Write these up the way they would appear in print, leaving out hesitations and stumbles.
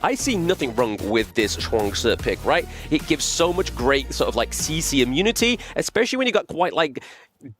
I see nothing wrong with this Shuangzi pick, right? It gives so much great sort of like CC immunity, especially when you got quite like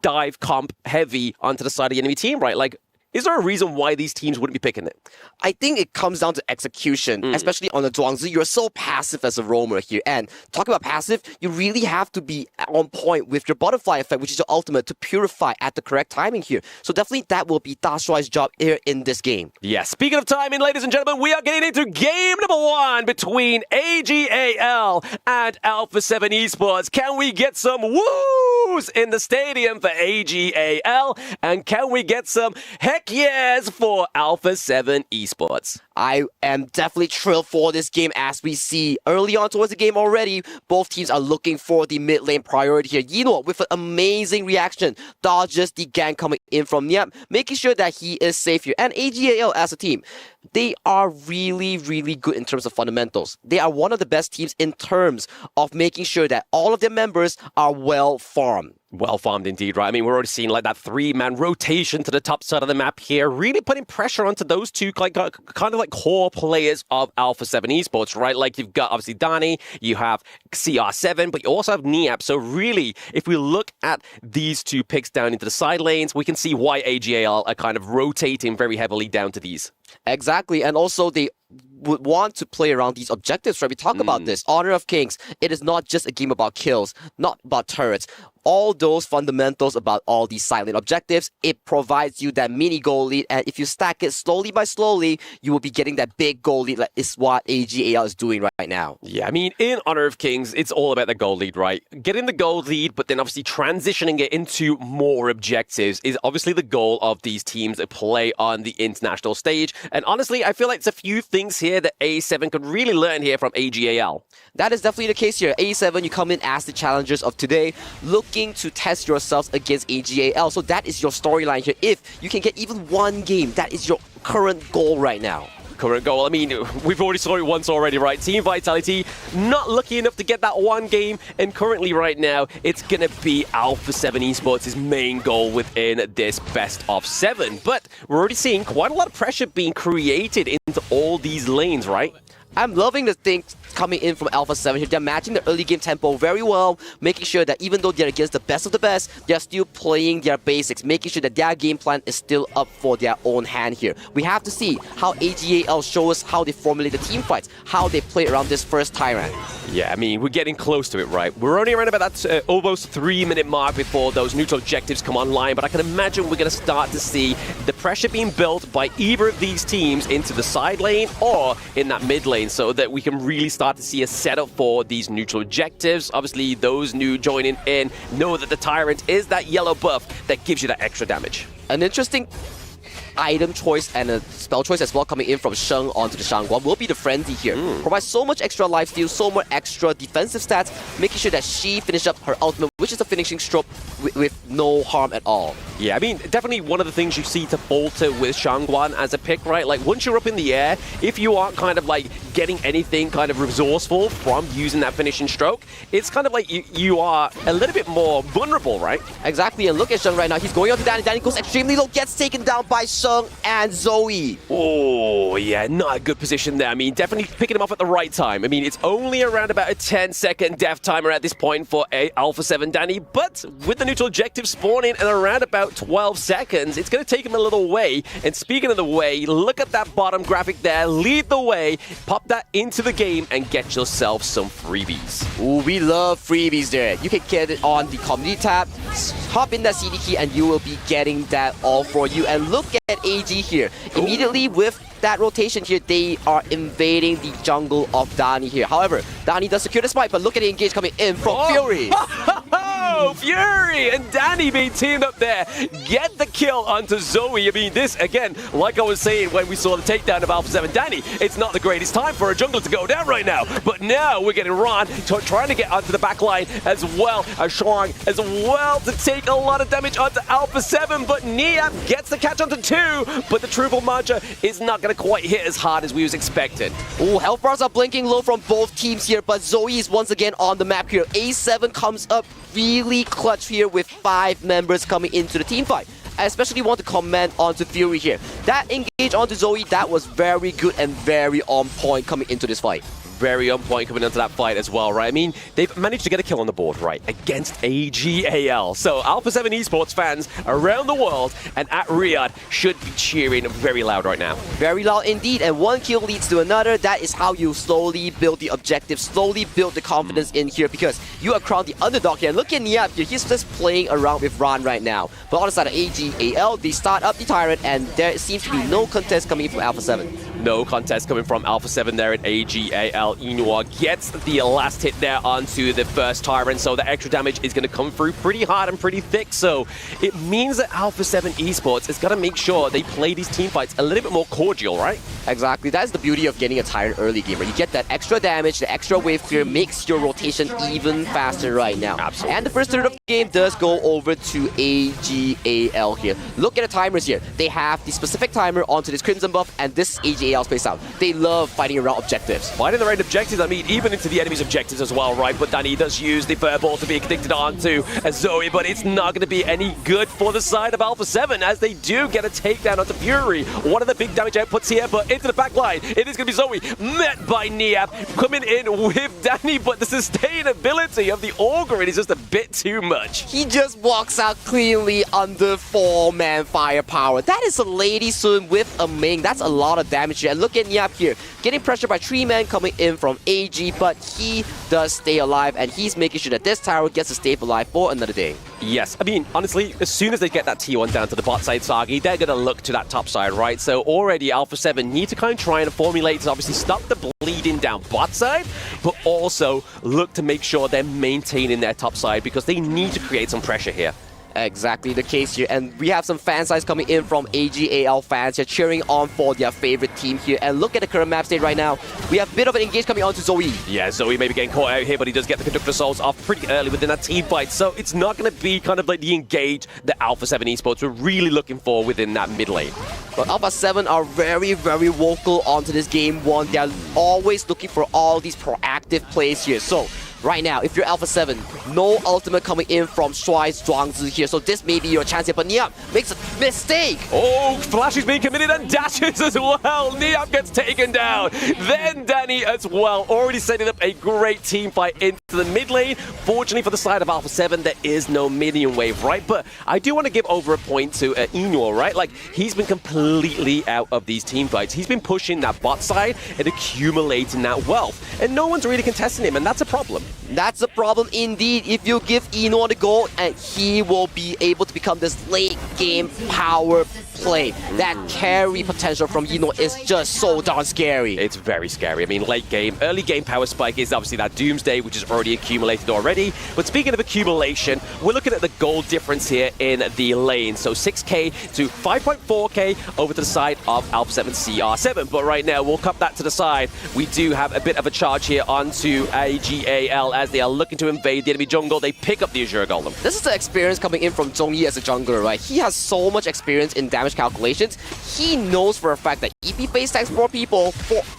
dive comp heavy onto the side of the enemy team, right? Like, is there a reason why these teams wouldn't be picking it? I think it comes down to execution, especially on the Zhuangzi. You're so passive as a roamer here. And talking about passive, you really have to be on point with your butterfly effect, which is your ultimate, to purify at the correct timing here. So definitely that will be Da Shuai's job here in this game. Yeah, speaking of timing, ladies and gentlemen, we are getting into game number 1 between AG.AL and Alpha7 Esports. Can we get some woos in the stadium for AG.AL? And can we get some heck yes for Alpha7 Esports? I am definitely thrilled for this game, as we see early on towards the game already. Both teams are looking for the mid lane priority here. Yino with an amazing reaction, dodges the gank coming in from Niam, making sure that he is safe here. And AG.AL as a team, they are really, really good in terms of fundamentals. They are one of the best teams in terms of making sure that all of their members are well farmed. Well farmed indeed, right? I mean, we're already seeing like that 3-man rotation to the top side of the map here, really putting pressure onto those two like kind of like core players of Alpha7 Esports, right? Like you've got obviously Dani, you have CR7, but you also have Niap. So really, if we look at these two picks down into the side lanes, we can see why AG.AL are kind of rotating very heavily down to these. Exactly, and also they would want to play around these objectives, right? We talk about this. Honor of Kings, it is not just a game about kills, not about turrets. All those fundamentals about all these silent objectives, it provides you that mini goal lead, and if you stack it slowly by slowly, you will be getting that big goal lead. That is what AG.AL is doing right now. Yeah, I mean, in Honor of Kings, it's all about the goal lead, right? Getting the goal lead, but then obviously transitioning it into more objectives is obviously the goal of these teams that play on the international stage. And honestly, I feel like it's a few things here that A7 could really learn here from AG.AL. That is definitely the case here. A7, you come in as the challengers of today, looking to test yourselves against AG.AL. So that is your storyline here. If you can get even one game, that is your current goal right now. Current goal. I mean, we've already saw it once already, right? Team Vitality not lucky enough to get that one game, and currently right now, it's going to be Alpha7 Esports' main goal within this best of 7. But we're already seeing quite a lot of pressure being created into all these lanes, right? I'm loving the things coming in from Alpha7 here. They're matching the early game tempo very well, making sure that even though they're against the best of the best, they're still playing their basics, making sure that their game plan is still up for their own hand here. We have to see how AG.AL show us how they formulate the team fights, how they play around this first Tyrant. Yeah, I mean, we're getting close to it, right? We're only around about that almost 3-minute mark before those neutral objectives come online, but I can imagine we're going to start to see the pressure being built by either of these teams into the side lane or in that mid lane, so that we can really start to see a setup for these neutral objectives. Obviously, those new joining in know that the Tyrant is that yellow buff that gives you that extra damage. An interesting item choice and a spell choice as well coming in from Sheng onto the Shangguan will be the Frenzy here. Provides so much extra lifesteal, so much extra defensive stats, making sure that she finishes up her ultimate, which is a finishing stroke with no harm at all. Yeah, I mean, definitely one of the things you see to falter with Shangguan as a pick, right? Like, once you're up in the air, if you aren't kind of like getting anything kind of resourceful from using that finishing stroke, it's kind of like you are a little bit more vulnerable, right? Exactly, and look at Sheng right now. He's going on to Danny. Danny goes extremely low, gets taken down by Sheng and Zoe. Oh, yeah, not a good position there. I mean, definitely picking him off at the right time. I mean, it's only around about a 10-second death timer at this point for Alpha7 Danny, but with the neutral objective spawning in around about 12 seconds, it's going to take him a little way. And speaking of the way, look at that bottom graphic there. Lead the way, pop that into the game, and get yourself some freebies. Ooh, we love freebies there. You can get it on the community tab, hop in that CD key, and you will be getting that all for you. And look at AG here. Immediately with that rotation here, they are invading the jungle of Dani here. However, Dani does secure the spike, but look at the engage coming in from Fury. Oh, Fury and Danny being teamed up there. Get the kill onto Zoe. I mean, this, again, like I was saying when we saw the takedown of Alpha7 Danny, it's not the greatest time for a jungler to go down right now. But now we're getting Ron trying to get onto the back line as well as Shuang as well to take a lot of damage onto Alpha7. But Niam gets the catch onto 2, but the triple Mancha is not going to quite hit as hard as we was expecting. Oh, health bars are blinking low from both teams here, but Zoe is once again on the map here. A7 comes up really clutch here with 5 members coming into the team fight. I especially want to comment onto Fury here. That engage onto Zoe, that was very good and very on point coming into this fight. Very on point coming into that fight as well, right? I mean, they've managed to get a kill on the board, right, against AG.AL. So Alpha7 Esports fans around the world and at Riyadh should be cheering very loud right now. Very loud indeed, and one kill leads to another. That is how you slowly build the objective, slowly build the confidence in here, because you are crowned the underdog here. Look at Niap here, he's just playing around with Ran right now. But on the side of AG.AL, they start up the Tyrant, and there seems to be no contest coming from Alpha7. No contest coming from Alpha7 there at AG.AL. Enua gets the last hit there onto the first Tyrant, so the extra damage is going to come through pretty hard and pretty thick. So it means that Alpha7 Esports is going to make sure they play these team fights a little bit more cordial, right? Exactly. That's the beauty of getting a Tyrant early game, right? You get that extra damage, the extra wave clear makes your rotation even faster right now. Absolutely. And the first third of the game does go over to AG.AL here. Look at the timers here. They have the specific timer onto this Crimson buff, and this AG.AL space out. They love fighting around objectives. Fighting the right objectives, I mean, even into the enemy's objectives as well, right? But Danny does use the Furball to be addicted onto Zoe, but it's not going to be any good for the side of Alpha7 as they do get a takedown onto Fury. One of the big damage outputs here, but into the back line, it is going to be Zoe, met by Niap, coming in with Danny, but the sustainability of the Augury is just a bit too much. He just walks out cleanly under 4-man firepower. That is a Lady Sun with a Ming. That's a lot of damage here. And look at Niap here, getting pressured by 3-man coming in from AG, but he does stay alive, and he's making sure that this tower gets to stay alive for another day. Yes, I mean, honestly, as soon as they get that T1 down to the bot side, Sagi, they're going to look to that top side, right? So already Alpha7 need to kind of try and formulate to obviously stop the bleeding down bot side, but also look to make sure they're maintaining their top side because they need to create some pressure here. Exactly the case here, and we have some fan sides coming in from AG.AL fans here cheering on for their favorite team here. And look at the current map state right now. We have a bit of an engage coming on to Zoe. Yeah, Zoe maybe getting caught out here, but he does get the Conductor Souls off pretty early within that team fight. So it's not going to be kind of like the engage that Alpha7 Esports were really looking for within that mid lane. But Alpha7 are very, very vocal onto this game one. They're always looking for all these proactive plays here. So right now, if you're Alpha7, no ultimate coming in from Shuai's Zhuangzi here, so this may be your chance here, but Niap makes a mistake! Oh, Flash is being committed and dashes as well! Niap gets taken down! Then Danny as well, already setting up a great team fight into the mid lane. Fortunately for the side of Alpha7, there is no minion wave, right? But I do want to give over a point to Enor, right? Like, he's been completely out of these team fights. He's been pushing that bot side and accumulating that wealth, and no one's really contesting him, and that's a problem. That's a problem indeed. If you give Enor the goal, and he will be able to become this late game power play. That carry potential from Enor is just so darn scary. It's very scary. I mean, late game, early game power spike is obviously that Doomsday, which is already accumulated already. But speaking of accumulation, we're looking at the gold difference here in the lane. So 6k to 5.4k over to the side of Alpha7 CR7. But right now, we'll cut that to the side. We do have a bit of a charge here onto AG.AL as they are looking to invade the enemy jungle. They pick up the Azure Golem. This is the experience coming in from Zhongyi as a jungler, right? He has so much experience in damage calculations. He knows for a fact that if he face tags 4 people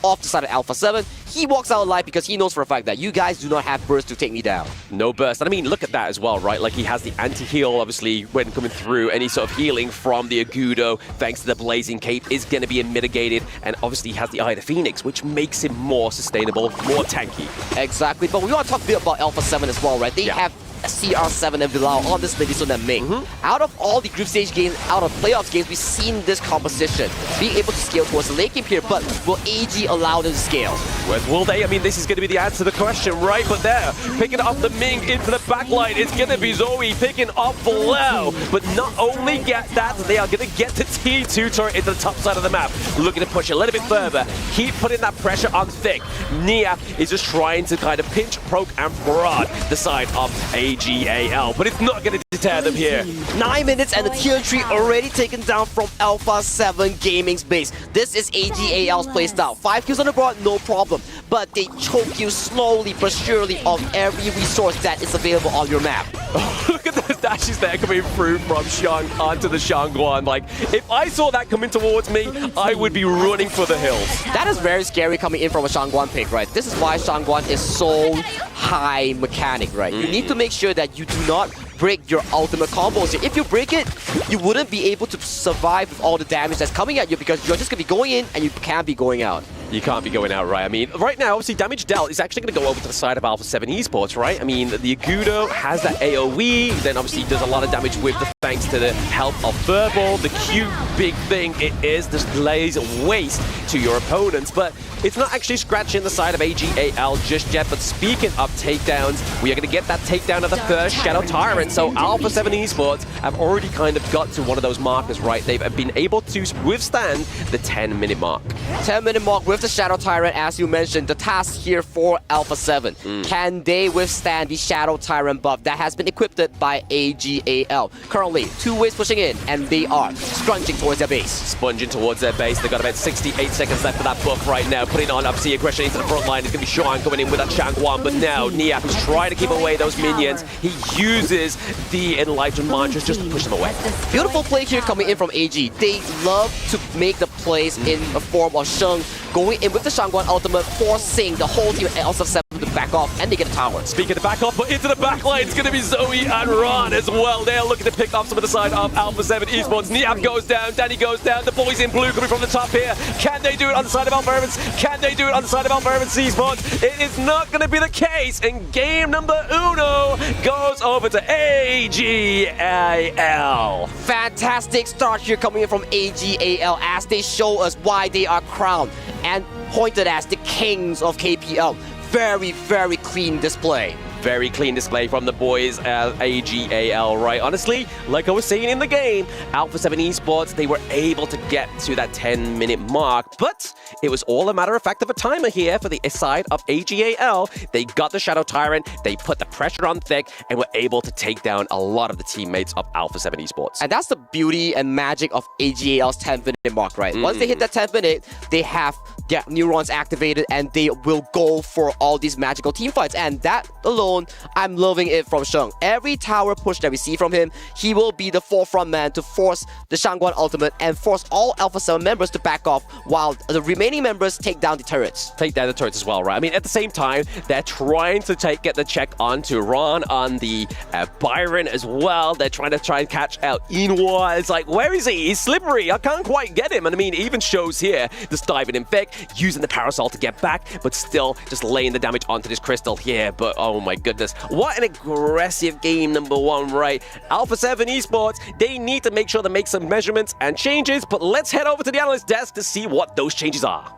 off the side of Alpha7, he walks out alive because he knows for a fact that you guys do not have burst to take me down. No burst. And I mean, look at that as well, right? Like, he has the anti-heal, obviously, when coming through. Any sort of healing from the Agudo, thanks to the Blazing Cape, is going to be mitigated. And obviously, he has the Eye of the Phoenix, which makes him more sustainable, more tanky. Exactly. But we want to talk a bit about Alpha7 as well, right? They have CR7 and Bilal on this Lady Sun and Ming. Out of all the group stage games, out of playoffs games, we've seen this composition being able to scale towards the late game here, but will AG allow them to scale? Well, will they? I mean, this is going to be the answer to the question, right? But there, picking up the Ming into the backline, it's going to be Zoe picking up Bilal. But not only get that, they are going to get the T2 turret into the top side of the map, looking to push a little bit further, keep putting that pressure on thick. Nia is just trying to kind of pinch, poke, and prod the side of AG.AL, but it's not going to deter them here. 9 minutes and the tier 3 already taken down from Alpha7 Gaming's base. This is AG.AL's playstyle. 5 kills on the board, no problem. But they choke you slowly but surely on every resource that is available on your map. Oh, look at those dashes there coming through from Shang onto the Shangguan. Like, if I saw that coming towards me, I would be running for the hills. That is very scary coming in from a Shangguan pick, right? This is why Shangguan is so high mechanic, right? You need to make sure that you do not break your ultimate combos here. If you break it, you wouldn't be able to survive with all the damage that's coming at you because you're just going to be going in and you can't be going out. You can't be going out, right? I mean, right now, obviously, damage dealt is actually going to go over to the side of Alpha7 Esports, right? I mean, the Agudo has that AoE, then obviously does a lot of damage with the thanks to the help of Furball. The cute big thing it is just lays waste to your opponents, but it's not actually scratching the side of AG.AL just yet. But speaking of takedowns, we are going to get that takedown of the first Shadow Tyrant. So Alpha7 Esports have already kind of got to one of those markers, right? They've been able to withstand the 10-minute mark. 10-minute mark with the Shadow Tyrant, as you mentioned, the task here for Alpha7. Can they withstand the Shadow Tyrant buff that has been equipped by AG.AL? Currently, 2 waves pushing in, and they are scrunching towards their base. Sponging towards their base. They've got about 68 seconds left for that buff right now. Putting on obviously aggression into the front line. It's going to be Sean coming in with that Changwan, but now Niap is trying to keep away those minions. He uses the Enlightened Mantras just to push them away. Beautiful play here coming in from AG. They love to make the plays in a form of Sheng going in with the Shangguan ultimate, forcing the whole team of Alpha7 to back off, and they get a tower. Speaking of back off, but into the back lane, it's going to be Zoe and Ron as well. They're looking to pick off some of the side of Alpha7 Esports. Niap goes down, Danny goes down, the boys in blue coming from the top here. Can they do it on the side of Alpha7? Can they do it on the side of Alpha7 Esports? It is not going to be the case, and game number uno goes over to AG.AL. Fantastic start here coming in from AG.AL as they show us why they are crowned and pointed as the kings of KPL. Very, very clean display. Very clean display from the boys at AG.AL, right? Honestly, like I was saying in the game, Alpha7 Esports, they were able to get to that 10-minute mark, but it was all a matter of fact of a timer here for the side of AG.AL. They got the Shadow Tyrant, they put the pressure on thick, and were able to take down a lot of the teammates of Alpha7 Esports. And that's the beauty and magic of AG.AL's 10-minute mark, right? Once they hit that 10th minute, they have their neurons activated, and they will go for all these magical team fights, and that alone, I'm loving it from Sheng. Every tower push that we see from him, he will be the forefront man to force the Shangguan ultimate and force all Alpha7 members to back off while the remaining members take down the turrets. Take down the turrets as well, right? I mean, at the same time, they're trying to get the check onto Ron, on the Byron as well. They're trying to catch out Inwa. It's like, where is he? He's slippery. I can't quite get him. And I mean, it even shows here, just diving in thick, using the Parasol to get back, but still just laying the damage onto this crystal here. But oh my goodness, what an aggressive game number one, right? Alpha7 Esports, they need to make sure to make some measurements and changes, but let's head over to the analyst desk to see what those changes are.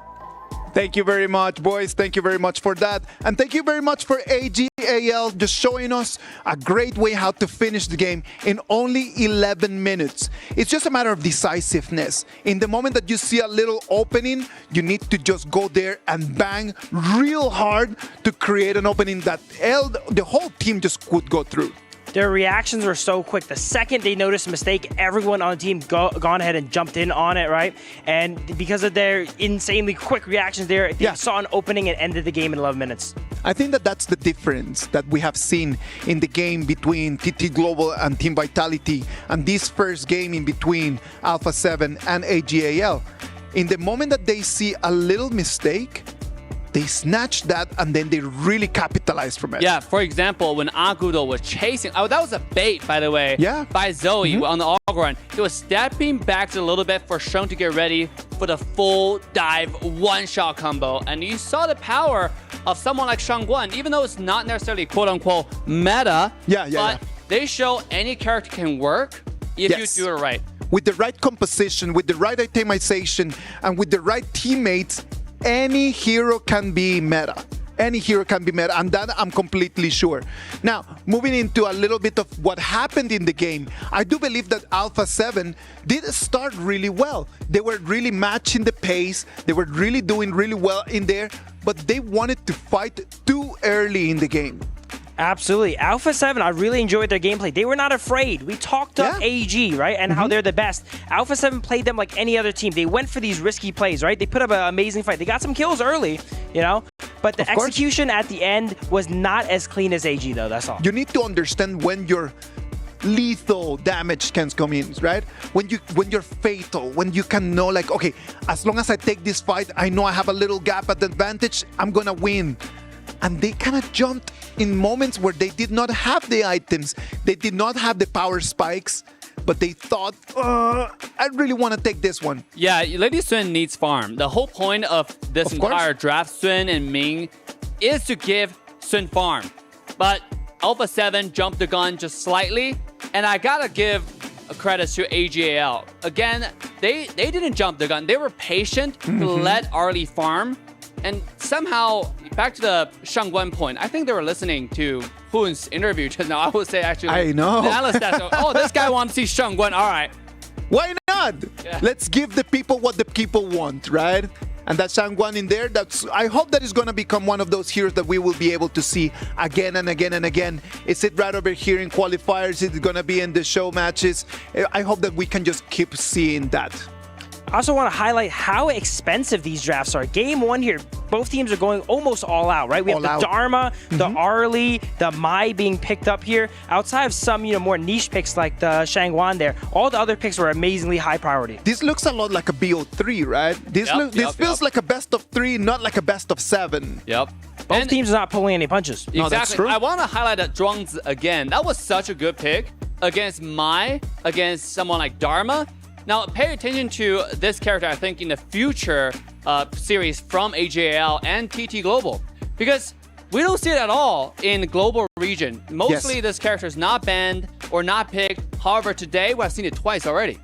Thank you very much, boys. Thank you very much for that. And thank you very much for AG.AL just showing us a great way how to finish the game in only 11 minutes. It's just a matter of decisiveness. In the moment that you see a little opening, you need to just go there and bang real hard to create an opening that the whole team just could go through. Their reactions were so quick. The second they noticed a mistake, everyone on the team gone ahead and jumped in on it, right? And because of their insanely quick reactions there, they saw an opening and ended the game in 11 minutes. I think that that's the difference that we have seen in the game between TT Global and Team Vitality and this first game in between Alpha7 and AG.AL. In the moment that they see a little mistake, they snatched that and then they really capitalized from it. Yeah, for example, when Agudo was chasing, that was a bait, by the way, by Zoe on the Aug run. He was stepping back a little bit for Sheng to get ready for the full dive one-shot combo. And you saw the power of someone like Shangguan, even though it's not necessarily quote-unquote meta, but they show any character can work if you do it right. With the right composition, with the right itemization, and with the right teammates, any hero can be meta. Any hero can be meta, and that I'm completely sure. Now, moving into a little bit of what happened in the game, I do believe that Alpha7 did start really well. They were really matching the pace. They were really doing really well in there, but they wanted to fight too early in the game. Absolutely. Alpha7, I really enjoyed their gameplay. They were not afraid. We talked up AG, right? And how they're the best. Alpha7 played them like any other team. They went for these risky plays, right? They put up an amazing fight. They got some kills early, you know? But the execution at the end was not as clean as AG, though. That's all. You need to understand when your lethal damage can come in, right? When you're fatal, when you can know, like, okay, as long as I take this fight, I know I have a little gap at the advantage, I'm gonna win. and they kind of jumped in moments where they did not have the items, they did not have the power spikes, but they thought, I really want to take this one. Yeah, Lady Sun needs farm. The whole point of this entire draft, Sun and Ming, is to give Sun farm. But Alpha7 jumped the gun just slightly, and I gotta give credits to AG.AL. Again, they didn't jump the gun. They were patient to let Arlie farm. And somehow, back to the Shangguan point, I think they were listening to Hoon's interview just now. I would say, actually, I know. The analyst said, oh, this guy wants to see Shangguan. All right. Why not? Yeah. Let's give the people what the people want, right? And that Shangguan in there, I hope that is going to become one of those heroes that we will be able to see again and again and again. Is it right over here in qualifiers? Is it going to be in the show matches? I hope that we can just keep seeing that. I also want to highlight how expensive these drafts are. Game 1 here, both teams are going almost all out, right? We have the Dharma, the Arlie, the Mai being picked up here. Outside of some, more niche picks like the Shangguan there, all the other picks were amazingly high priority. This looks a lot like a BO3, right? This feels like a best of 3, not like a best of 7. Yep. Both teams are not pulling any punches. Exactly. No, that's true. I want to highlight that Zhuangzi again. That was such a good pick against Mai, against someone like Dharma. Now, pay attention to this character, I think, in the future series from AG.AL and TT Global. Because we don't see it at all in the global region. Mostly this character is not banned or not picked. However, today, we have seen it twice already.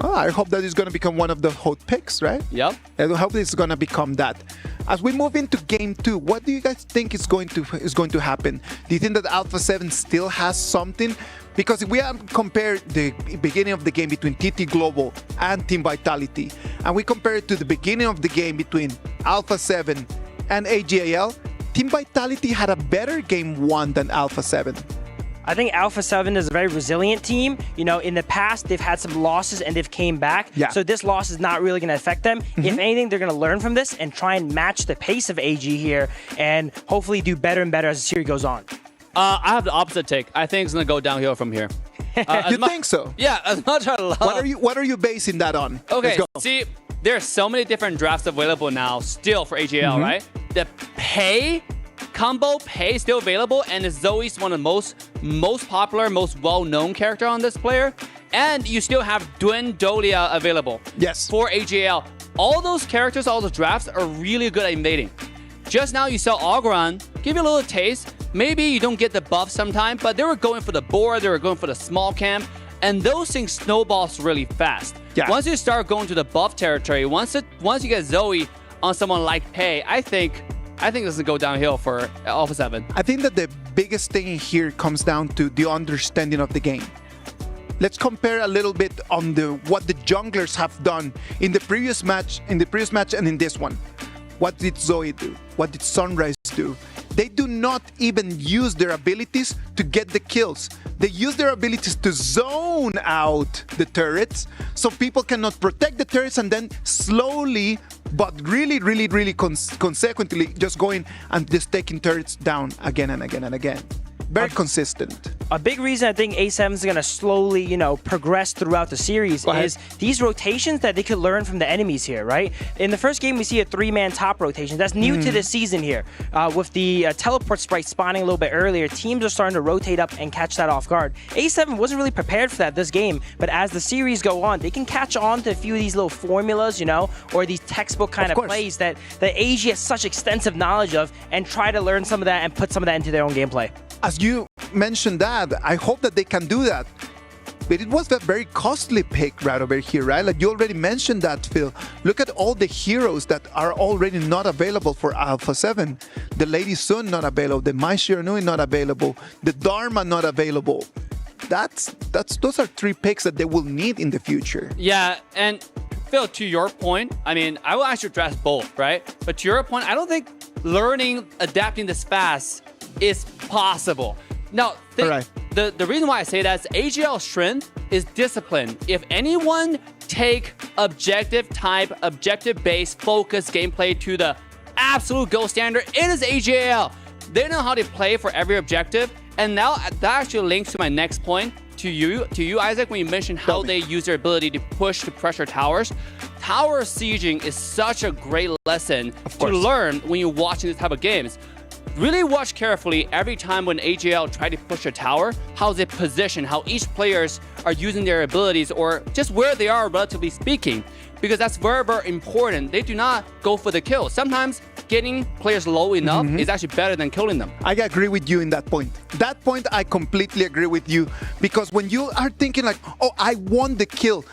Oh, I hope that is going to become one of the hot picks, right? Yep. I hope it's going to become that. As we move into Game 2, what do you guys think is going to happen? Do you think that Alpha7 still has something? Because if we have compared the beginning of the game between TT Global and Team Vitality, and we compare it to the beginning of the game between Alpha7 and AG.AL, Team Vitality had a better Game 1 than Alpha7. I think Alpha7 is a very resilient team. In the past, they've had some losses and they've came back. Yeah. So this loss is not really going to affect them. If anything, they're going to learn from this and try and match the pace of AG here and hopefully do better and better as the series goes on. I have the opposite take. I think it's going to go downhill from here. You think so? Yeah, as much as I love... What are you basing that on? Okay, see, there's so many different drafts available now still for AG.AL, right? The combo pay is still available, and Zoe's one of the most popular, most well-known character on this player. And you still have Duen Dolia available for AG.AL. All those characters, all the drafts are really good at invading. Just now you saw Algorand give you a little taste. Maybe you don't get the buff sometimes, but they were going for the board, they were going for the small camp, and those things snowballs really fast. Yeah. Once you start going to the buff territory, once you get Zoe on someone like Pei, I think this will go downhill for Alpha7. I think that the biggest thing here comes down to the understanding of the game. Let's compare a little bit on what the junglers have done in the previous match, and in this one. What did Zoe do? What did Sunrise do? They do not even use their abilities to get the kills. They use their abilities to zone out the turrets so people cannot protect the turrets, and then slowly but really consequently just going and just taking turrets down again and again and again. Very consistent. A big reason I think A7 is going to slowly, progress throughout the series is these rotations that they could learn from the enemies here, right? In the first game, we see a 3-man top rotation. That's new to this season here. With the teleport sprite spawning a little bit earlier, teams are starting to rotate up and catch that off guard. A7 wasn't really prepared for that this game, but as the series go on, they can catch on to a few of these little formulas, or these textbook kind of plays that the AG has such extensive knowledge of, and try to learn some of that and put some of that into their own gameplay. As you mentioned that, I hope that they can do that. But it was a very costly pick right over here, right? Like you already mentioned that, Phil. Look at all the heroes that are already not available for Alpha7. The Lady Sun not available, the Mai Shiranui not available, the Dharma not available. Those are 3 picks that they will need in the future. Yeah, and Phil, to your point, I mean, I will actually address both, right? But to your point, I don't think adapting this fast is possible. Now, the reason why I say that is AG.AL's strength is discipline. If anyone take objective-based, focused gameplay to the absolute gold standard, it is AG.AL. They know how to play for every objective, and now that actually links to my next point to you, Isaac, when you mentioned how they use their ability to push to pressure towers. Tower sieging is such a great lesson to learn when you're watching this type of games. really watch carefully every time when AG.AL try to push a tower, how they position, how each players are using their abilities, or just where they are, relatively speaking. Because that's very, very important. They do not go for the kill. Sometimes getting players low enough is actually better than killing them. I agree with you in that point. That point, I completely agree with you. Because when you are thinking like, oh, I won the kill,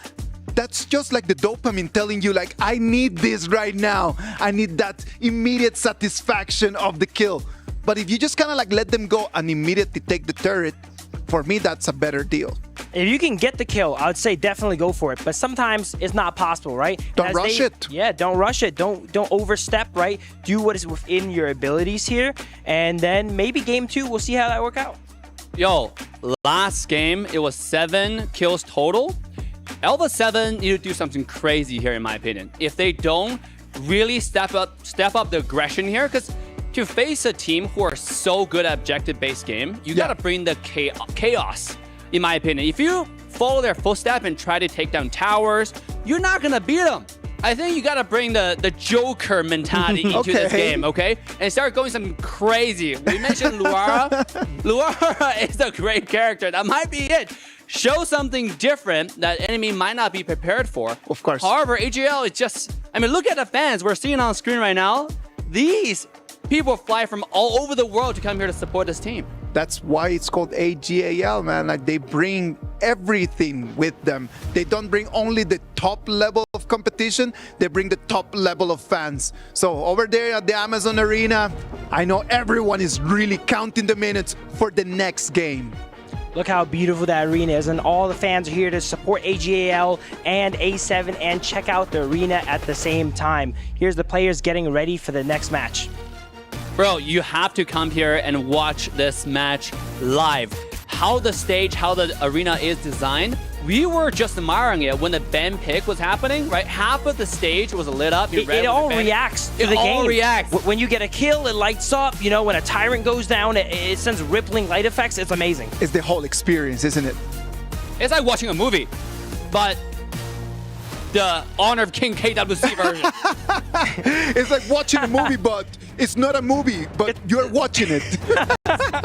that's just like the dopamine telling you like, I need this right now. I need that immediate satisfaction of the kill. But if you just kind of like let them go and immediately take the turret, for me, that's a better deal. If you can get the kill, I would say definitely go for it. But sometimes it's not possible, right? Don't rush it. Yeah, don't rush it. Don't overstep, right? Do what is within your abilities here. And then maybe game 2, we'll see how that work out. Yo, last game, it was 7 kills total. Alpha7 need to do something crazy here, in my opinion. If they don't really step up the aggression here, because to face a team who are so good at objective-based game, you gotta bring the chaos, in my opinion. If you follow their footstep and try to take down towers, you're not gonna beat them. I think you gotta bring the Joker mentality into this game, okay? And start going something crazy. We mentioned Luara. Luara is a great character. That might be it. Show something different that enemy might not be prepared for. Of course. However, AG.AL is just... I mean, look at the fans. We're seeing on screen right now. These people fly from all over the world to come here to support this team. That's why it's called AG.AL, man. Like, they bring everything with them. They don't bring only the top level of competition, they bring the top level of fans. So over there at the Amazon Arena, I know everyone is really counting the minutes for the next game. Look how beautiful that arena is, and all the fans are here to support AG.AL and A7 and check out the arena at the same time. Here's the players getting ready for the next match. Bro, you have to come here and watch this match live. How the stage, how the arena is designed, we were just admiring it when the Ben pick was happening, right? Half of the stage was lit up. It all reacts to the game. It all reacts. When you get a kill, it lights up. You know, when a tyrant goes down, it sends rippling light effects. It's amazing. It's the whole experience, isn't it? It's like watching a movie, but the Honor of King KWC version. It's like watching a movie, but it's not a movie, but you're watching it.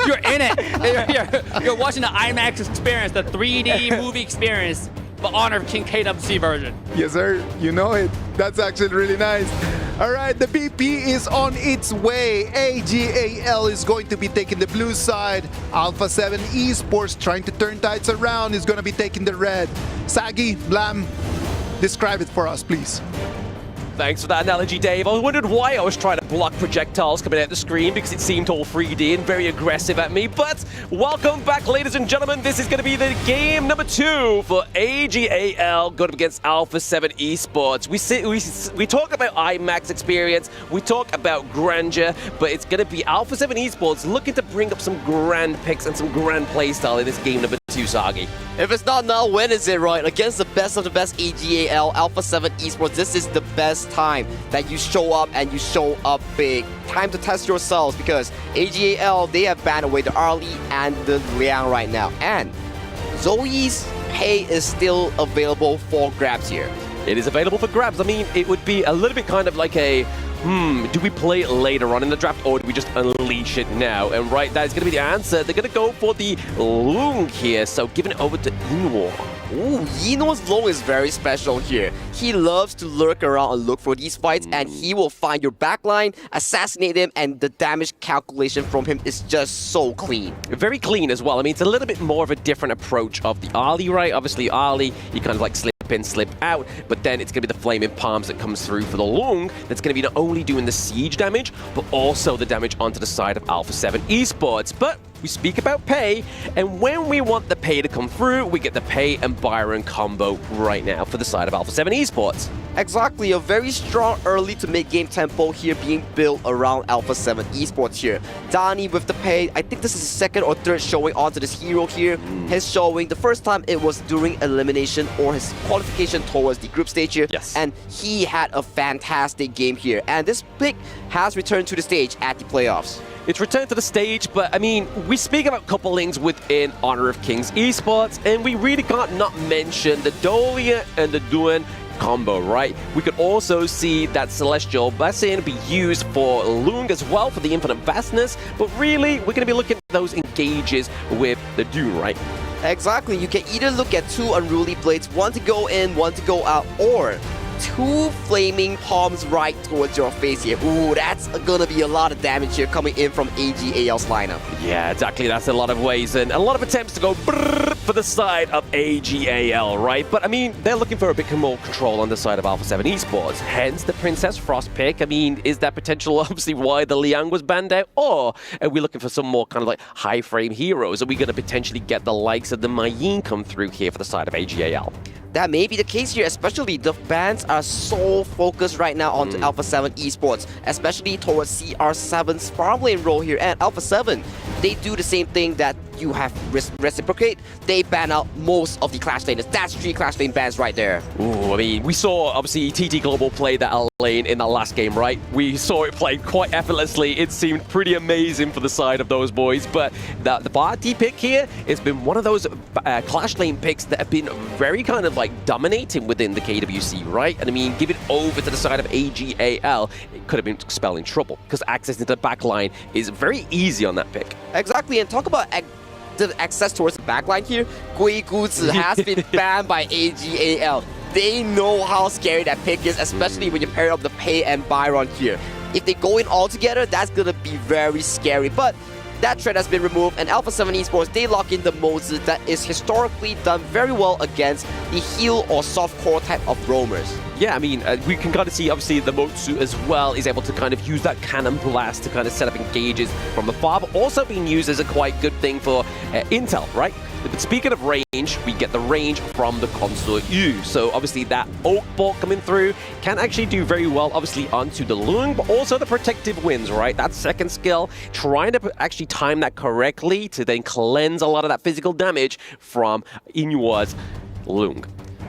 You're in it. You're watching the IMAX experience, the 3D movie experience, but Honor of King KWC version. Yes, sir. You know it. That's actually really nice. All right, the BP is on its way. AG.AL is going to be taking the blue side. Alpha7 Esports, trying to turn tides around, is going to be taking the red. Sagi, Blam, describe it for us, please. Thanks for that analogy, Dave. I wondered why I was trying to block projectiles coming out the screen because it seemed all 3D and very aggressive at me. But welcome back, ladies and gentlemen. This is going to be the game number 2 for AG.AL going up against Alpha7 Esports. We talk about IMAX experience, we talk about grandeur, but it's going to be Alpha7 Esports looking to bring up some grand picks and some grand playstyle in this game number 2, Sagi. If it's not now, when is it, right? Against the best of the best AG.AL, Alpha7 Esports, this is the best time that you show up and you show up big. Time to test yourselves because AG.AL, they have banned away the Arlie and the Liang right now. And Zoe's pay is still available for grabs here. It is available for grabs. I mean, it would be a little bit kind of like a, do we play it later on in the draft or do we just unleash it now? And right, that is going to be the answer. They're going to go for the Lung here, so giving it over to Yinwo. Ooh, Yinwo's Long is very special here. He loves to lurk around and look for these fights, and he will find your backline, assassinate him, and the damage calculation from him is just so clean. Very clean as well. I mean, it's a little bit more of a different approach of the Ali, right? Obviously, Ali, you kind of like slip in, slip out, but then it's going to be the Flaming Palms that comes through for the Lung that's going to be not only doing the siege damage, but also the damage onto the side of Alpha7 Esports. But we speak about pay, and when we want the pay to come through, we get the pay and Byron combo right now for the side of Alpha7 Esports. Exactly, a very strong early to mid-game tempo here being built around Alpha7 Esports here. Danny with the pay, I think this is his second or third showing onto this hero here. His showing, the first time it was during elimination or his qualification towards the group stage here. Yes. And he had a fantastic game here. And this pick has returned to the stage at the playoffs. It's returned to the stage, but I mean, we speak about couplings within Honor of Kings Esports, and we really can't not mention the Dolia and the Duan combo, right? We could also see that Celestial Blessing be used for Lung as well for the infinite vastness, but really, we're going to be looking at those engages with the Dune, right? Exactly. You can either look at two Unruly Blades, one to go in, one to go out, or two flaming palms right towards your face here. Ooh, that's gonna be a lot of damage here coming in from AG.AL's lineup. Yeah, exactly. That's a lot of ways and a lot of attempts to go for the side of AG.AL, right? But I mean, they're looking for a bit more control on the side of Alpha7 Esports. Hence the Princess Frost pick. I mean, is that potential obviously why the Liang was banned out? Or are we looking for some more kind of like high frame heroes? Are we going to potentially get the likes of the Mayin come through here for the side of AG.AL? That may be the case here, especially the bans are so focused right now onto Alpha7 Esports, especially towards CR7's farm lane role here. And Alpha7, they do the same thing that you have reciprocate. They ban out most of the Clash laners. That's 3 Clash lane bans right there. Ooh, I mean, we saw obviously TT Global play that lane in that last game, right? We saw it played quite effortlessly. It seemed pretty amazing for the side of those boys. But the Barty pick here has been one of those Clash lane picks that have been very kind of like dominating within the KWC, right? And I mean, give it over to the side of AG.AL, it could have been spelling trouble because access into the backline is very easy on that pick. Exactly, and talk about the access towards the backline here. Gui Guzi has been banned by AG.AL. They know how scary that pick is, especially when you pair up the Pei and Byron here. If they go in all together, that's gonna be very scary. But that threat has been removed, and Alpha7 Esports, they lock in the Mozi that is historically done very well against the heal or soft core type of roamers. Yeah, I mean, we can kind of see, obviously, the Motsu as well is able to kind of use that cannon blast to kind of set up engages from afar, but also being used as a quite good thing for intel, right? But speaking of range, we get the range from the Consort U. So obviously that Oak Bolt coming through can actually do very well, obviously, onto the Lung, but also the Protective Winds, right? That second skill, trying to actually time that correctly to then cleanse a lot of that physical damage from Inua's Lung.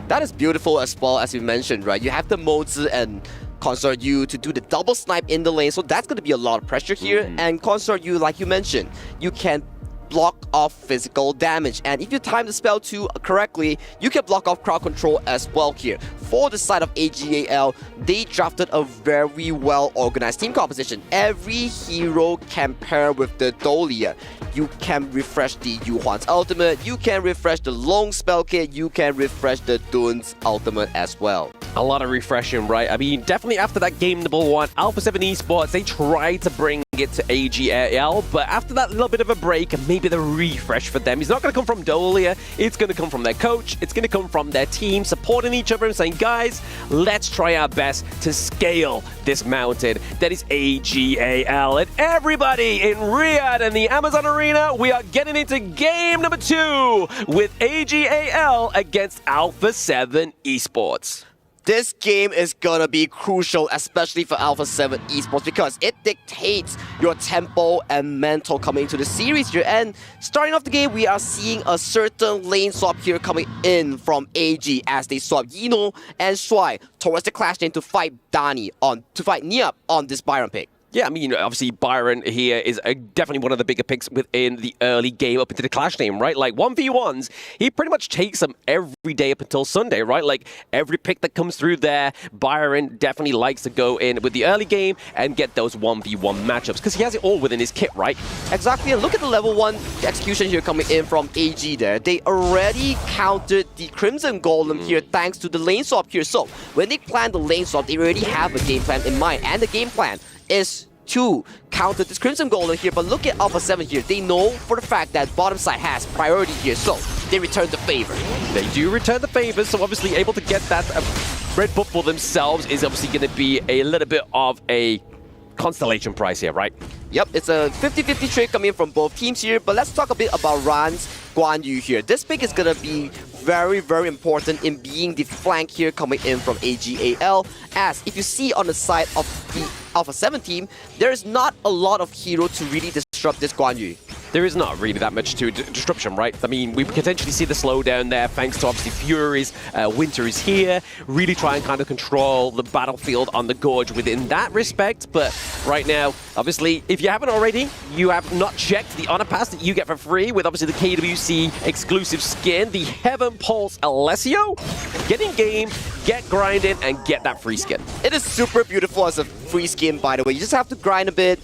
That is beautiful as well, as you mentioned, right? You have the Mozi and Consort U to do the double snipe in the lane, so that's going to be a lot of pressure here. And Consort U, like you mentioned, you can block off physical damage, and if you time the spell too correctly, you can block off crowd control as well here. For the side of AG.AL, they drafted a very well organized team composition. Every hero can pair with the Dolia. You can refresh the Yuhuan's ultimate, you can refresh the Long spell kit, you can refresh the Dun's ultimate as well. A lot of refreshing, right? I mean, definitely after that game number 1, Alpha7 Esports, they tried to bring it to AG.AL, but after that little bit of a break and maybe the refresh for them, it's not going to come from Dolia, it's going to come from their coach, it's going to come from their team supporting each other and saying, guys, let's try our best to scale this mountain that is AG.AL. And everybody in Riyadh and the Amazon Arena, we are getting into game number 2 with AG.AL against Alpha7 Esports. This game is gonna be crucial, especially for Alpha7 Esports, because it dictates your tempo and mental coming into the series here. And starting off the game, we are seeing a certain lane swap here coming in from AG as they swap Yino and Shuai towards the Clash lane to fight Niap on this Byron pick. Yeah, I mean, obviously, Byron here is definitely one of the bigger picks within the early game up into the Clash name, right? Like, 1v1s, he pretty much takes them every day up until Sunday, right? Like, every pick that comes through there, Byron definitely likes to go in with the early game and get those 1v1 matchups, because he has it all within his kit, right? Exactly, and look at the level 1 execution here coming in from AG there. They already countered the Crimson Golem here thanks to the lane swap here. So, when they plan the lane swap, they already have a game plan in mind, and the game plan is to counter this Crimson Golem here. But look at Alpha7 here. They know for the fact that bottom side has priority here, so they return the favor. They do return the favor, so obviously able to get that red buff for themselves is obviously going to be a little bit of a constellation price here, right? Yep, it's a 50-50 trade coming in from both teams here, but let's talk a bit about Ran's Guan Yu here. This pick is going to be very, very important in being the flank here coming in from AG.AL, as if you see on the side of the Alpha7 team, there is not a lot of hero to really disrupt this Guan Yu. there is not really that much to disruption, right? I mean, we potentially see the slowdown there thanks to obviously Fury's Winter is here, really try and kind of control the battlefield on the Gorge within that respect. But right now, obviously, if you haven't already, you have not checked the honor pass that you get for free with obviously the KWC exclusive skin, the Heaven Pulse Alessio. Get in game, get grinding, and get that free skin. It is super beautiful as a free skin, by the way. You just have to grind a bit,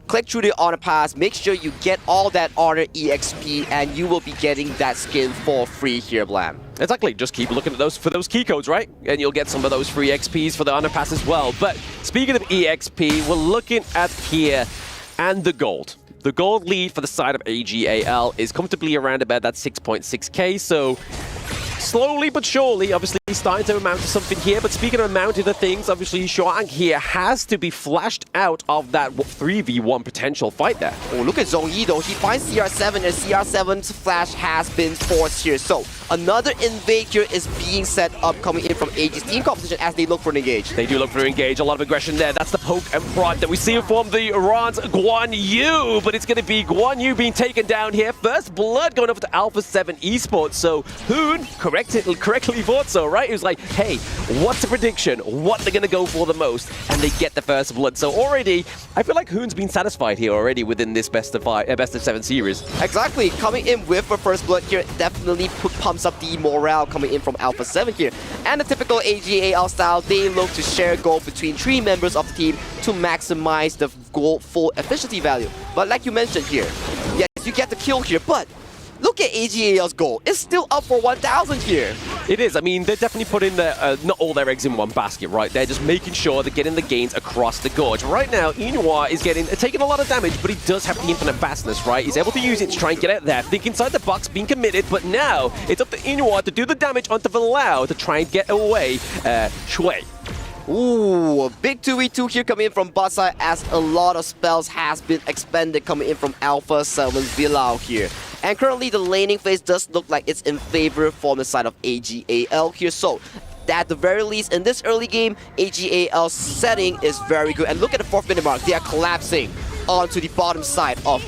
click through the honor pass, make sure you get all that honor EXP, and you will be getting that skin for free here, Blam. Exactly, just keep looking at those for those key codes, right? And you'll get some of those free XPs for the honor pass as well. But speaking of EXP, we're looking at here and the gold. The gold lead for the side of AG.AL is comfortably around about that 6.6k, so slowly but surely, obviously, starting to amount to something here. But speaking of amounting to things, obviously, Shuang here has to be flashed out of that 3v1 potential fight there. Oh, look at Zhong Yi, though. He finds CR7, and CR7's flash has been forced here. So, another invade here is being set up coming in from AG's team composition as they look for an engage. They do look for an engage. A lot of aggression there. That's the poke and prod that we see from the Iran's Guan Yu. But it's going to be Guan Yu being taken down here. First blood going over to Alpha7 Esports. So, Hoon correctly thought so, right? It was like, hey, what's the prediction? What they're going to go for the most? And they get the first blood. So already, I feel like Hoon's been satisfied here already within this best of 7 series. Exactly. Coming in with the first blood here definitely pumps up the morale coming in from Alpha7 here. And the typical AG.AL style, they look to share gold between 3 members of the team to maximize the gold full efficiency value. But like you mentioned here, yes, you get the kill here, but look at AG.AL's goal. It's still up for 1,000 here. It is. I mean, they're definitely putting not all their eggs in one basket, right? They're just making sure they're getting the gains across the Gorge. Right now, Inoir is taking a lot of damage, but he does have the infinite vastness, right? He's able to use it to try and get out there. Think inside the box, being committed, but now it's up to Inoir to do the damage onto Villau to try and get away Shui. Ooh, a big 2v2 here coming in from bot side as a lot of spells has been expended coming in from Alpha7 Villau here. And currently the laning phase does look like it's in favor for the side of AG.AL here. So, at the very least, in this early game, AG.AL's setting is very good. And look at the 4th minute mark. They are collapsing onto the bottom side of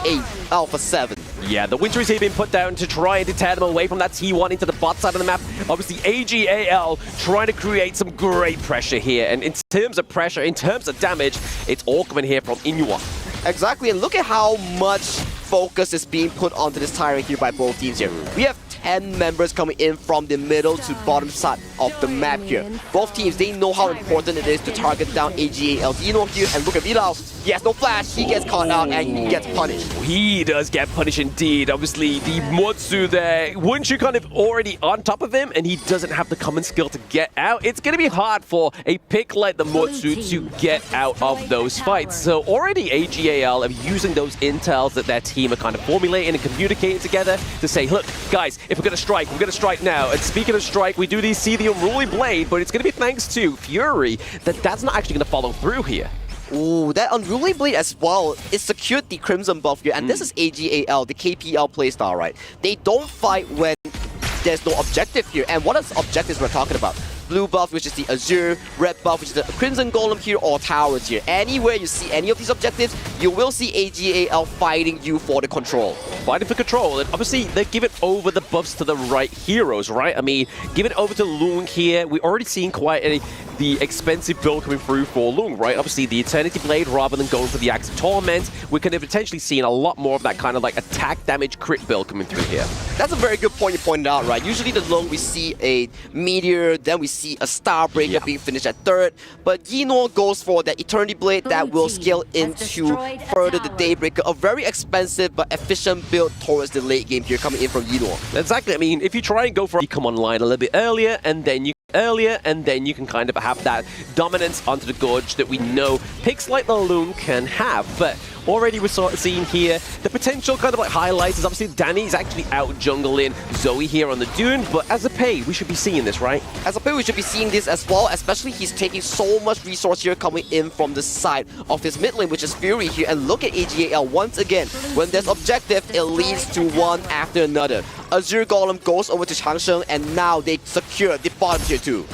Alpha7. Yeah, the Winter is here being put down to try and deter them away from that T1 into the bot side of the map. Obviously, AG.AL trying to create some great pressure here. And in terms of pressure, in terms of damage, it's all coming here from Inua. Exactly, and look at how much focus is being put onto this tyrant here by both teams here. We have 10 members coming in from the middle to bottom side of the map here. Both teams, they know how important it is to target down AG.AL's Eno here, and look at Villau. He has no flash, he gets caught out and he gets punished. He does get punished indeed. Obviously, the Motsu there, wouldn't you kind of already on top of him, and he doesn't have the common skill to get out? It's going to be hard for a pick like the Motsu to get out of those fights. So already AG.AL are using those intels that their team are kind of formulating and communicating together to say, look, guys, if we're going to strike now. And speaking of strike, we do see the Unruly Blade, but it's going to be thanks to Fury that's not actually going to follow through here. Ooh, that Unruly Blade as well, it secured the Crimson buff here. And this is AG.AL, the KPL playstyle, right? They don't fight when there's no objective here. And what are the objectives we're talking about? Blue buff, which is the Azure, red buff, which is the Crimson Golem here, or towers here. Anywhere you see any of these objectives, you will see AG.AL fighting you for the control. Fighting for control, and obviously they're giving over the buffs to the right heroes, right? I mean, giving over to Lung here, we're already seeing quite the expensive build coming through for Lung, right? Obviously the Eternity Blade, rather than going for the Axe of Torment, we're going to potentially seeing a lot more of that kind of like attack damage crit build coming through here. That's a very good point you pointed out, right? Usually the Lung, we see a Meteor, then we see a Starbreaker being finished at 3rd, but Yino goes for that Eternity Blade that will scale into further the Daybreaker, a very expensive but efficient build towards the late game here coming in from Yino. Exactly, I mean, if you try and go for you come online a little bit earlier, and then you can kind of have that dominance onto the Gorge that we know picks like the Loon can have. But already we're sort of seeing here the potential kind of like highlights is obviously Danny's actually out jungling Zoe here on the Dune, but as a pay, we should be seeing this, right? As a pay, we should be seeing this as well, especially he's taking so much resource here coming in from the side of his mid lane, which is Fury here. And look at AG.AL once again. When there's objective, it leads to one after another. Azure Golem goes over to Changsheng, and now they secure the bottom tier 2.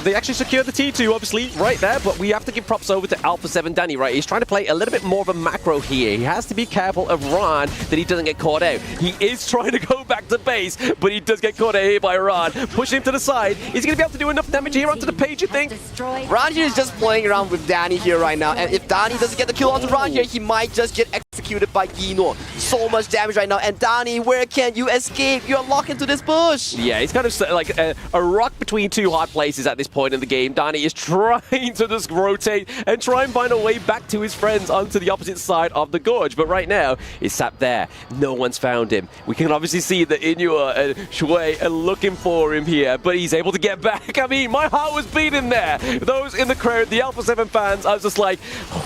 They actually secured the T2, obviously, right there, but we have to give props over to Alpha7 Danny, right? He's trying to play a little bit more of a macro here. He has to be careful of Ran that he doesn't get caught out. He is trying to go back to base, but he does get caught out here by Ran. Pushing him to the side. Is he going to be able to do enough damage here onto the page, you think? Ran here is just playing around with Danny here right now, and if Danny doesn't get the kill onto Ran here, he might just get executed by Gino. So much damage right now, and Danny, where can you escape? You're locked into this bush. Yeah, he's kind of like a rock between two hard places at this point in the game. Danny is trying to just rotate and try and find a way back to his friends onto the opposite side of the gorge, but right now he's sat there. No one's found him. We can obviously see that Inua and Shui are looking for him here, but he's able to get back. I mean, my heart was beating there. Those in the crowd, the Alpha7 fans, I was just like,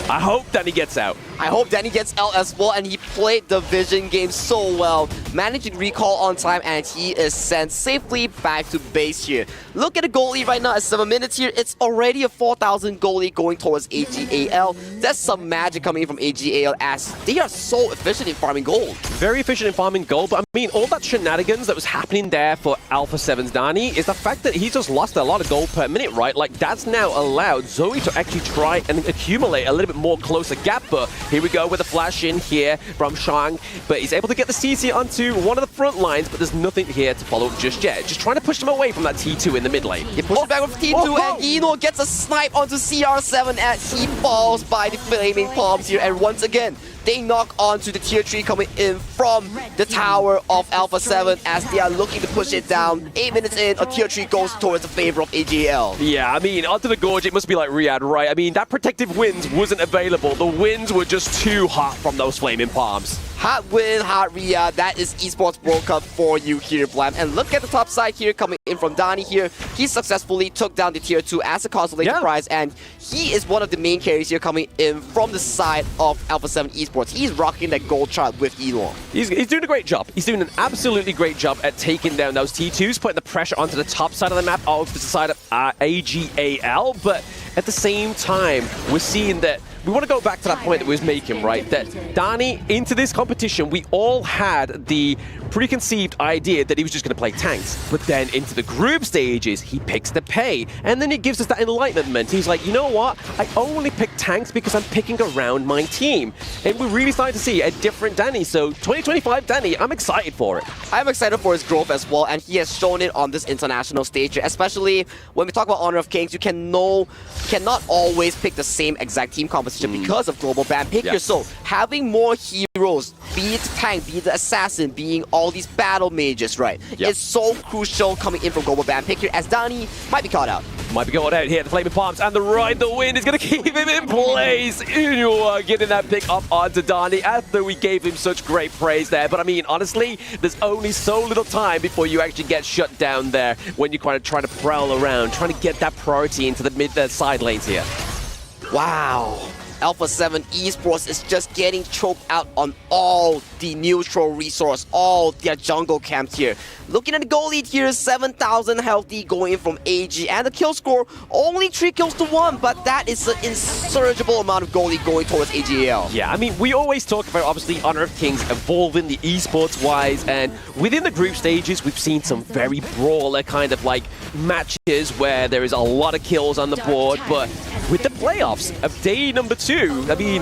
I hope Danny gets out. I hope Danny gets out as well, and he played the Vision game so well, managing recall on time, and he is sent safely back to base here. Look at the goal lead right now at 7 minutes here. It's already a 4,000 goal lead going towards AG.AL. That's some magic coming in from AG.AL, as they are so efficient in farming gold. Very efficient in farming gold, but I mean, all that shenanigans that was happening there for Alpha7's Danny is the fact that he just lost a lot of gold per minute, right? Like, that's now allowed Zoe to actually try and accumulate a little bit more closer gap, but here we go with a flash in here from Shang, but he's able to get the CC onto one of the front lines, but there's nothing here to follow up just yet. Just trying to push them away from that T2 in the mid lane. He pushes back with T2, and Eno gets a snipe onto CR7 as he falls by the flaming palms here, and once again, they knock onto the tier 3 coming in from the tower of Alpha7 as they are looking to push it down. 8 minutes in, a tier 3 goes towards the favor of AG.AL. Yeah, I mean, onto the gorge, it must be like Riyadh, right? I mean, that protective winds wasn't available. The winds were just too hot from those flaming palms. Hot win, hot Riyadh. That is Esports World Cup for you here, Blam. And look at the top side here coming in from Donnie here. He successfully took down the tier 2 as a consolation prize, and he is one of the main carries here coming in from the side of Alpha7 Esports. He's rocking that gold chart with Elon. He's doing a great job. He's doing an absolutely great job at taking down those T2s, putting the pressure onto the top side of the map, off the side of AG.AL, but at the same time, we're seeing that we want to go back to that point that we was making, right? That Danny, into this competition, we all had the preconceived idea that he was just going to play tanks. But then into the group stages, he picks the pay. And then it gives us that enlightenment. He's like, you know what? I only pick tanks because I'm picking around my team. And we're really starting to see a different Danny. So 2025 Danny, I'm excited for it. I'm excited for his growth as well. And he has shown it on this international stage, especially when we talk about Honor of Kings. You cannot always pick the same exact team composition because of global ban pick here. So having more heroes, be it tank, be it the assassin, being all these battle mages, right? It's so crucial coming in from global ban pick here, as Danny might be caught out. Might be going out here, the Flaming Palms, and the Ride the Wind is going to keep him in place. Inua getting that pick up onto Danny after we gave him such great praise there. But I mean, honestly, there's only so little time before you actually get shut down there when you're kind of trying to prowl around, trying to get that priority into the mid side lanes here. Wow. Alpha7 Esports is just getting choked out on all the neutral resource, all their jungle camps here. Looking at the goal lead here, 7,000 healthy going in from AG, and the kill score, only 3 kills to 1, but that is an insurgible amount of goal lead going towards AG.AL. Yeah, I mean, we always talk about, obviously, Honor of Kings evolving the esports-wise, and within the group stages, we've seen some very brawler kind of like matches where there is a lot of kills on the board, but with the playoffs of day number 2, I mean,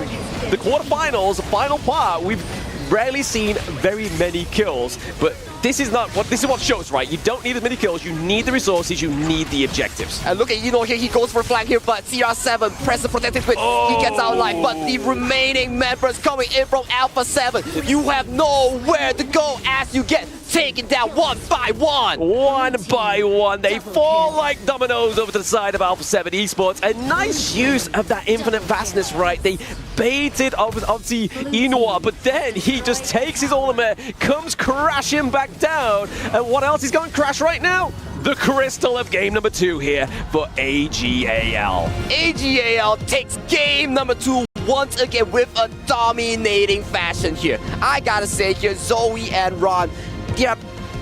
the quarterfinals, the final part, we've rarely seen very many kills, but this is what shows, right? You don't need as many kills, you need the resources, you need the objectives. And look at here, he goes for a flank here, but CR7 press the protective switch, he gets out alive, but the remaining members coming in from Alpha7, you have nowhere to go as you get taken down one by one. One by one, they fall like dominoes over to the side of Alpha7 Esports. A nice use of that infinite vastness, right? They baited obviously Inua, but then he just takes his ultimate, comes crashing back down. And what else is going to crash right now? The crystal of game number 2 here for AG.AL. AG.AL takes game number 2 once again with a dominating fashion here. I gotta say here, Zoe and Ron, they are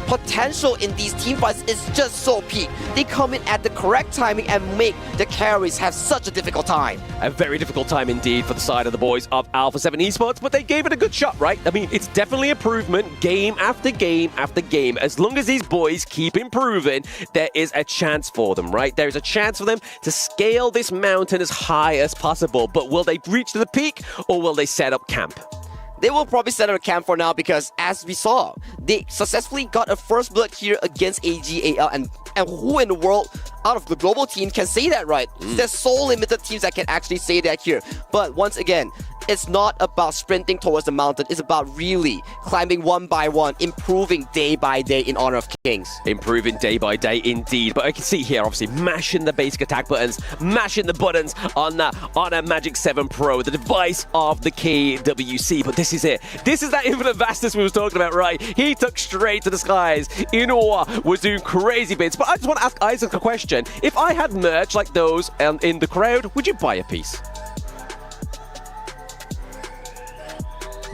potential in these team fights is just so peak. They come in at the correct timing and make the carries have such a difficult time. A very difficult time indeed for the side of the boys of Alpha7 Esports, but they gave it a good shot, right? I mean, it's definitely improvement game after game after game. As long as these boys keep improving, there is a chance for them, right? There is a chance for them to scale this mountain as high as possible, but will they reach to the peak or will they set up camp? They will probably set up a camp for now because, as we saw, they successfully got a first blood here against AG.AL, and who in the world out of the global team can say that, right? There's so limited teams that can actually say that here. But once again, it's not about sprinting towards the mountain. It's about really climbing one by one, improving day by day in honor of Kings. Improving day by day indeed. But I can see here, obviously, mashing the basic attack buttons, mashing the buttons on a Magic 7 Pro, the device of the KWC. But this is it. This is that infinite vastness we was talking about, right? He took straight to the skies. Inoa was doing crazy bits. But I just want to ask Isaac a question. If I had merch like those in the crowd, would you buy a piece?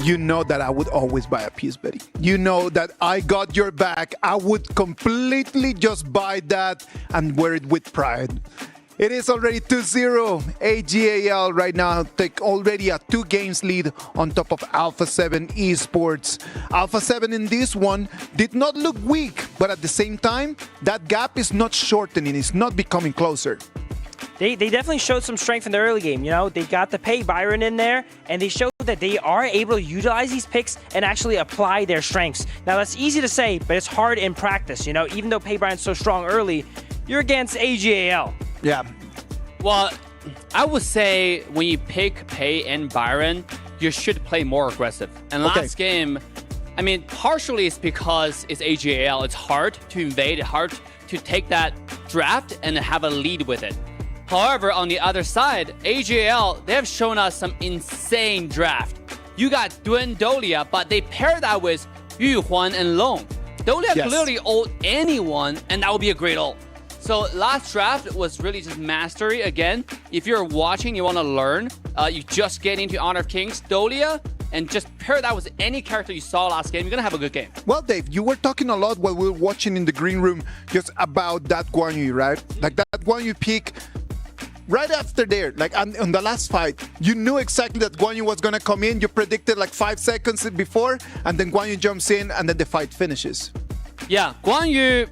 You know that I would always buy a piece, Betty. You know that I got your back. I would completely just buy that and wear it with pride. It is already 2-0. AG.AL right now take already a 2 games lead on top of Alpha7 Esports. Alpha7 in this one did not look weak, but at the same time, that gap is not shortening. It's not becoming closer. They definitely showed some strength in the early game. You know, they got the Pay Byron in there, and they showed that they are able to utilize these picks and actually apply their strengths. Now, that's easy to say, but it's hard in practice. You know, even though Pay Byron's so strong early, you're against AG.AL. Yeah. Well, I would say when you pick Pay and Byron, you should play more aggressive. And last game, I mean, partially it's because it's AG.AL. It's hard to invade, it's hard to take that draft and have a lead with it. However, on the other side, AG.AL, they have shown us some insane draft. You got Duen Dolia, but they pair that with Yu Huan and Long. Dolia could literally ult anyone, and that would be a great ult. So last draft was really just mastery again. If you're watching, you want to learn, you just get into Honor of Kings, Dolia, and just pair that with any character you saw last game, you're going to have a good game. Well, Dave, you were talking a lot while we were watching in the green room just about that Guan Yu, right? Like that Guan Yu pick. Right after there, like on the last fight, you knew exactly that Guan Yu was going to come in. You predicted like 5 seconds before, and then Guan Yu jumps in, and then the fight finishes. Yeah, Guan Yu,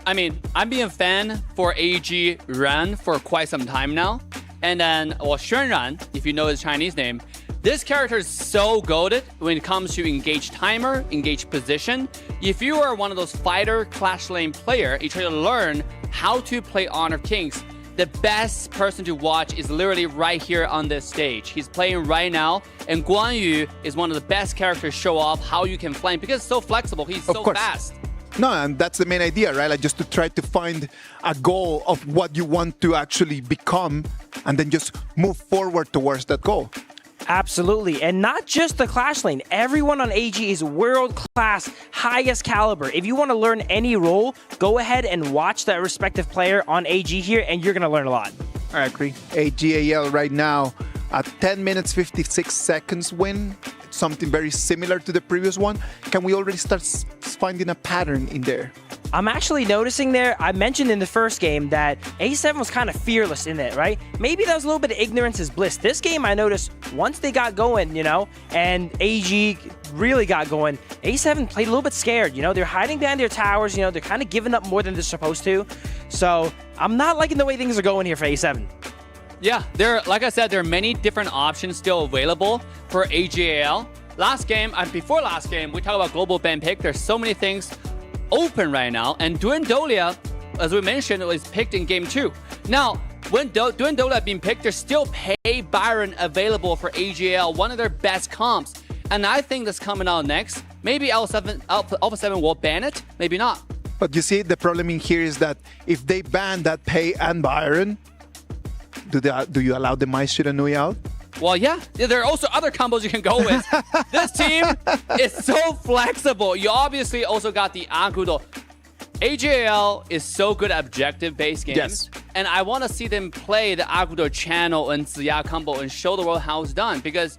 I mean, I'm being a fan for AG Ran for quite some time now. And then, well, Xuanran, if you know his Chinese name, this character is so goated when it comes to engage timer, engage position. If you are one of those fighter clash lane player, you try to learn how to play Honor of Kings, the best person to watch is literally right here on this stage. He's playing right now, and Guan Yu is one of the best characters to show off how you can flame because it's so flexible. He's so fast. No, and that's the main idea, right? Like just to try to find a goal of what you want to actually become and then just move forward towards that goal. Absolutely, and not just the Clash lane. Everyone on AG is world-class, highest caliber. If you want to learn any role, go ahead and watch that respective player on AG here, and you're going to learn a lot. I agree. AG.AL right now, a 10 minutes, 56 seconds win. Something very similar to the previous one. Can we already start finding a pattern in there? I'm actually noticing there, I mentioned in the first game that A7 was kind of fearless in it, right? Maybe that was a little bit of ignorance is bliss. This game, I noticed once they got going, you know, and AG really got going, A7 played a little bit scared, you know? They're hiding behind their towers, you know? They're kind of giving up more than they're supposed to. So I'm not liking the way things are going here for A7. Yeah, like I said, there are many different options still available for AG.AL. Last game, and before last game, we talked about global ban pick. There's so many things open right now, and Duen Dolia, as we mentioned, was picked in game 2. Now, when Duen Dolia being picked, there's still Pay Byron available for AG.AL, one of their best comps. And I think that's coming out next. Maybe Alpha7 will ban it, maybe not. But you see, the problem in here is that if they ban that Pay and Byron, do you allow the Mai Shiranui out? Well, yeah. There are also other combos you can go with. This team is so flexible. You obviously also got the AGAL. AG.AL is so good at objective-based games. Yes. And I want to see them play the AGAL channel and Ziya combo and show the world how it's done. Because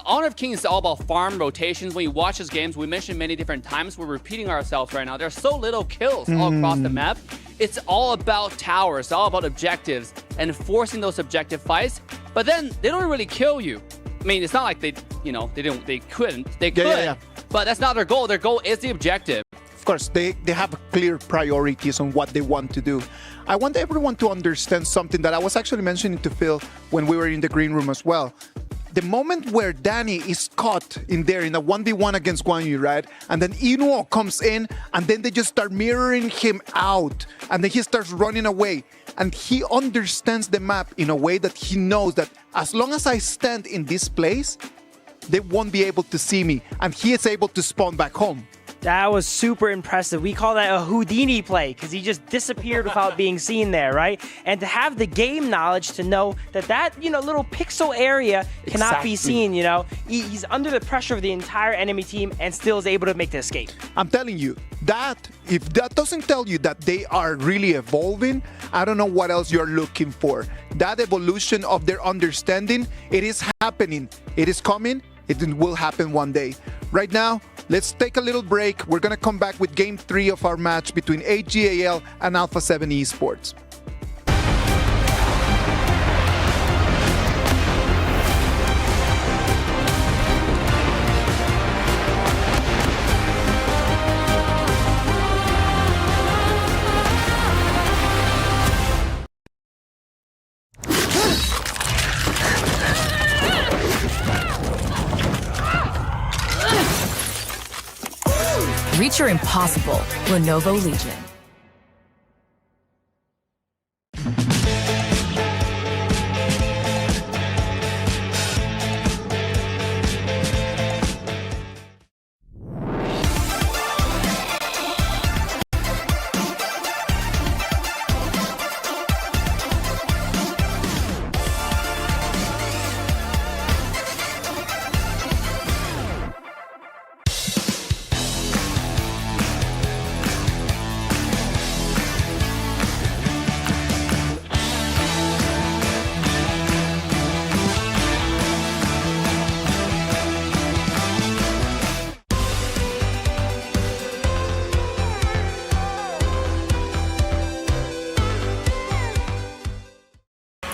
Honor of Kings is all about farm rotations. When you watch these games, we mentioned many different times, we're repeating ourselves right now. There's so little kills all across the map. It's all about towers, it's all about objectives and forcing those objective fights. But then they don't really kill you. I mean, it's not like they couldn't. They could, but that's not their goal. Their goal is the objective. Of course, they have clear priorities on what they want to do. I want everyone to understand something that I was actually mentioning to Phil when we were in the green room as well. The moment where Danny is caught in there in a 1v1 against Guan Yu, right? And then Inuo comes in and then they just start mirroring him out. And then he starts running away. And he understands the map in a way that he knows that as long as I stand in this place, they won't be able to see me. And he is able to spawn back home. That was super impressive. We call that a Houdini play because he just disappeared without being seen there, right? And to have the game knowledge to know that little pixel area cannot be seen, He's under the pressure of the entire enemy team and still is able to make the escape. I'm telling you, if that doesn't tell you that they are really evolving, I don't know what else you're looking for. That evolution of their understanding, it is happening. It is coming. It will happen one day. Right now, let's take a little break. We're going to come back with Game 3 of our match between AG.AL and Alpha7 Esports. Reach your impossible, Lenovo Legion.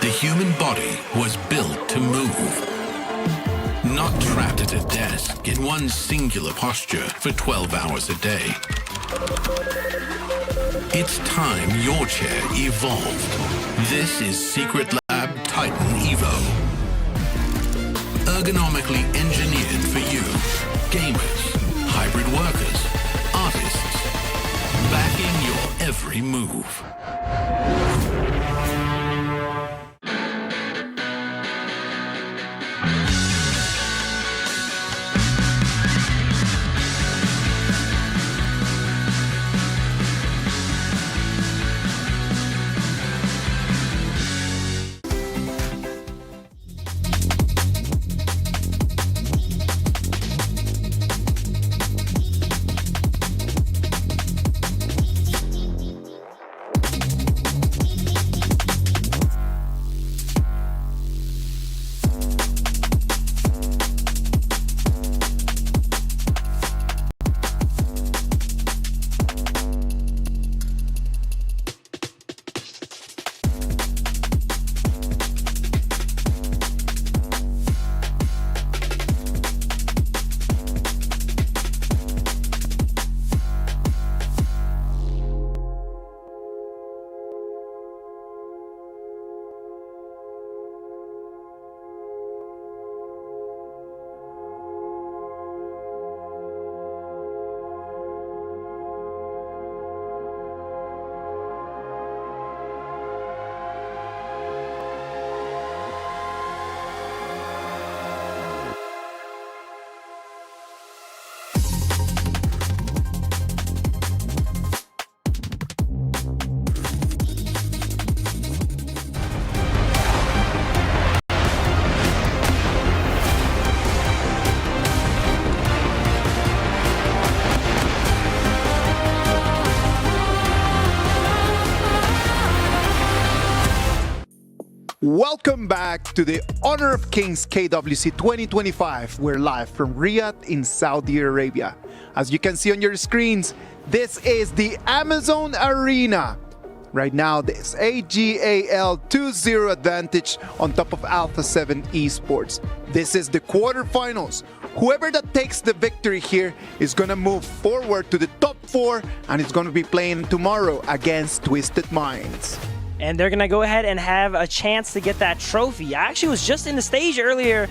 The human body was built to move, not trapped at a desk in one singular posture for 12 hours a day. It's time your chair evolved. This is Secret Lab Titan Evo. Ergonomically engineered for you, gamers, hybrid workers, artists, backing your every move. Welcome back to the Honor of Kings KWC 2025. We're live from Riyadh in Saudi Arabia. As you can see on your screens, this is the Amazon Arena. Right now, this AG.AL 2-0 advantage on top of Alpha7 Esports. This is the quarterfinals. Whoever that takes the victory here is going to move forward to the top 4 and it's going to be playing tomorrow against Twisted Minds. And they're going to go ahead and have a chance to get that trophy. I actually was just in the stage earlier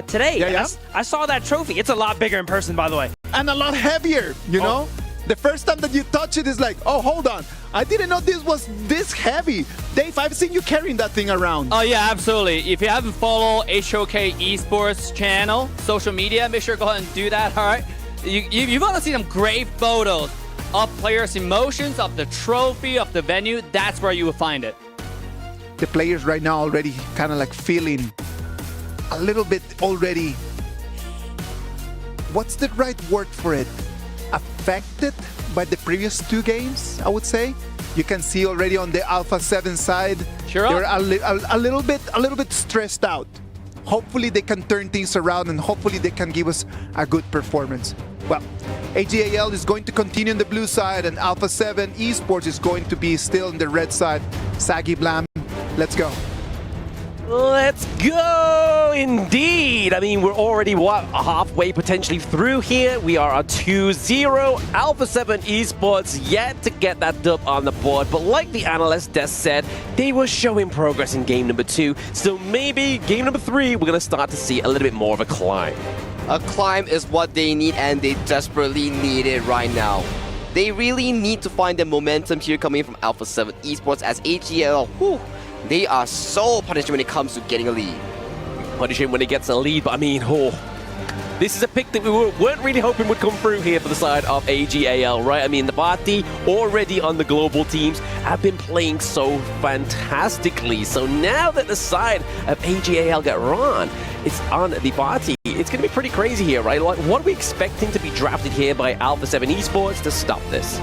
today. Yeah. I saw that trophy. It's a lot bigger in person, by the way. And a lot heavier, you know? The first time that you touch it is like, oh, hold on. I didn't know this was this heavy. Dave, I've seen you carrying that thing around. Oh, yeah, absolutely. If you haven't followed HOK Esports channel, social media, make sure to go ahead and do that, all right? You want to see some great photos of players' emotions, of the trophy, of the venue. That's where you will find it. The players right now already kind of like feeling a little bit already, what's the right word for it? Affected by the previous 2 games, I would say. You can see already on the Alpha7 side, they're a little bit stressed out. Hopefully they can turn things around and hopefully they can give us a good performance. Well, AG.AL is going to continue on the blue side and Alpha7 Esports is going to be still on the red side. Saggy Blam, let's go. Let's go, indeed. I mean, we're already, halfway potentially through here. We are at 2-0. Alpha7 Esports yet to get that dub on the board. But like the analyst Des said, they were showing progress in game number 2. So maybe game number 3, we're going to start to see a little bit more of a climb. A climb is what they need, and they desperately need it right now. They really need to find the momentum here coming from Alpha7 Esports as AG.AL. They are so punished when it comes to getting a lead. Punish him when he gets a lead, but I mean, this is a pick that we weren't really hoping would come through here for the side of AG.AL, right? I mean, the party already on the global teams have been playing so fantastically. So now that the side of AG.AL get run, it's on the party. It's going to be pretty crazy here, right? Like, what are we expecting to be drafted here by Alpha7 Esports to stop this?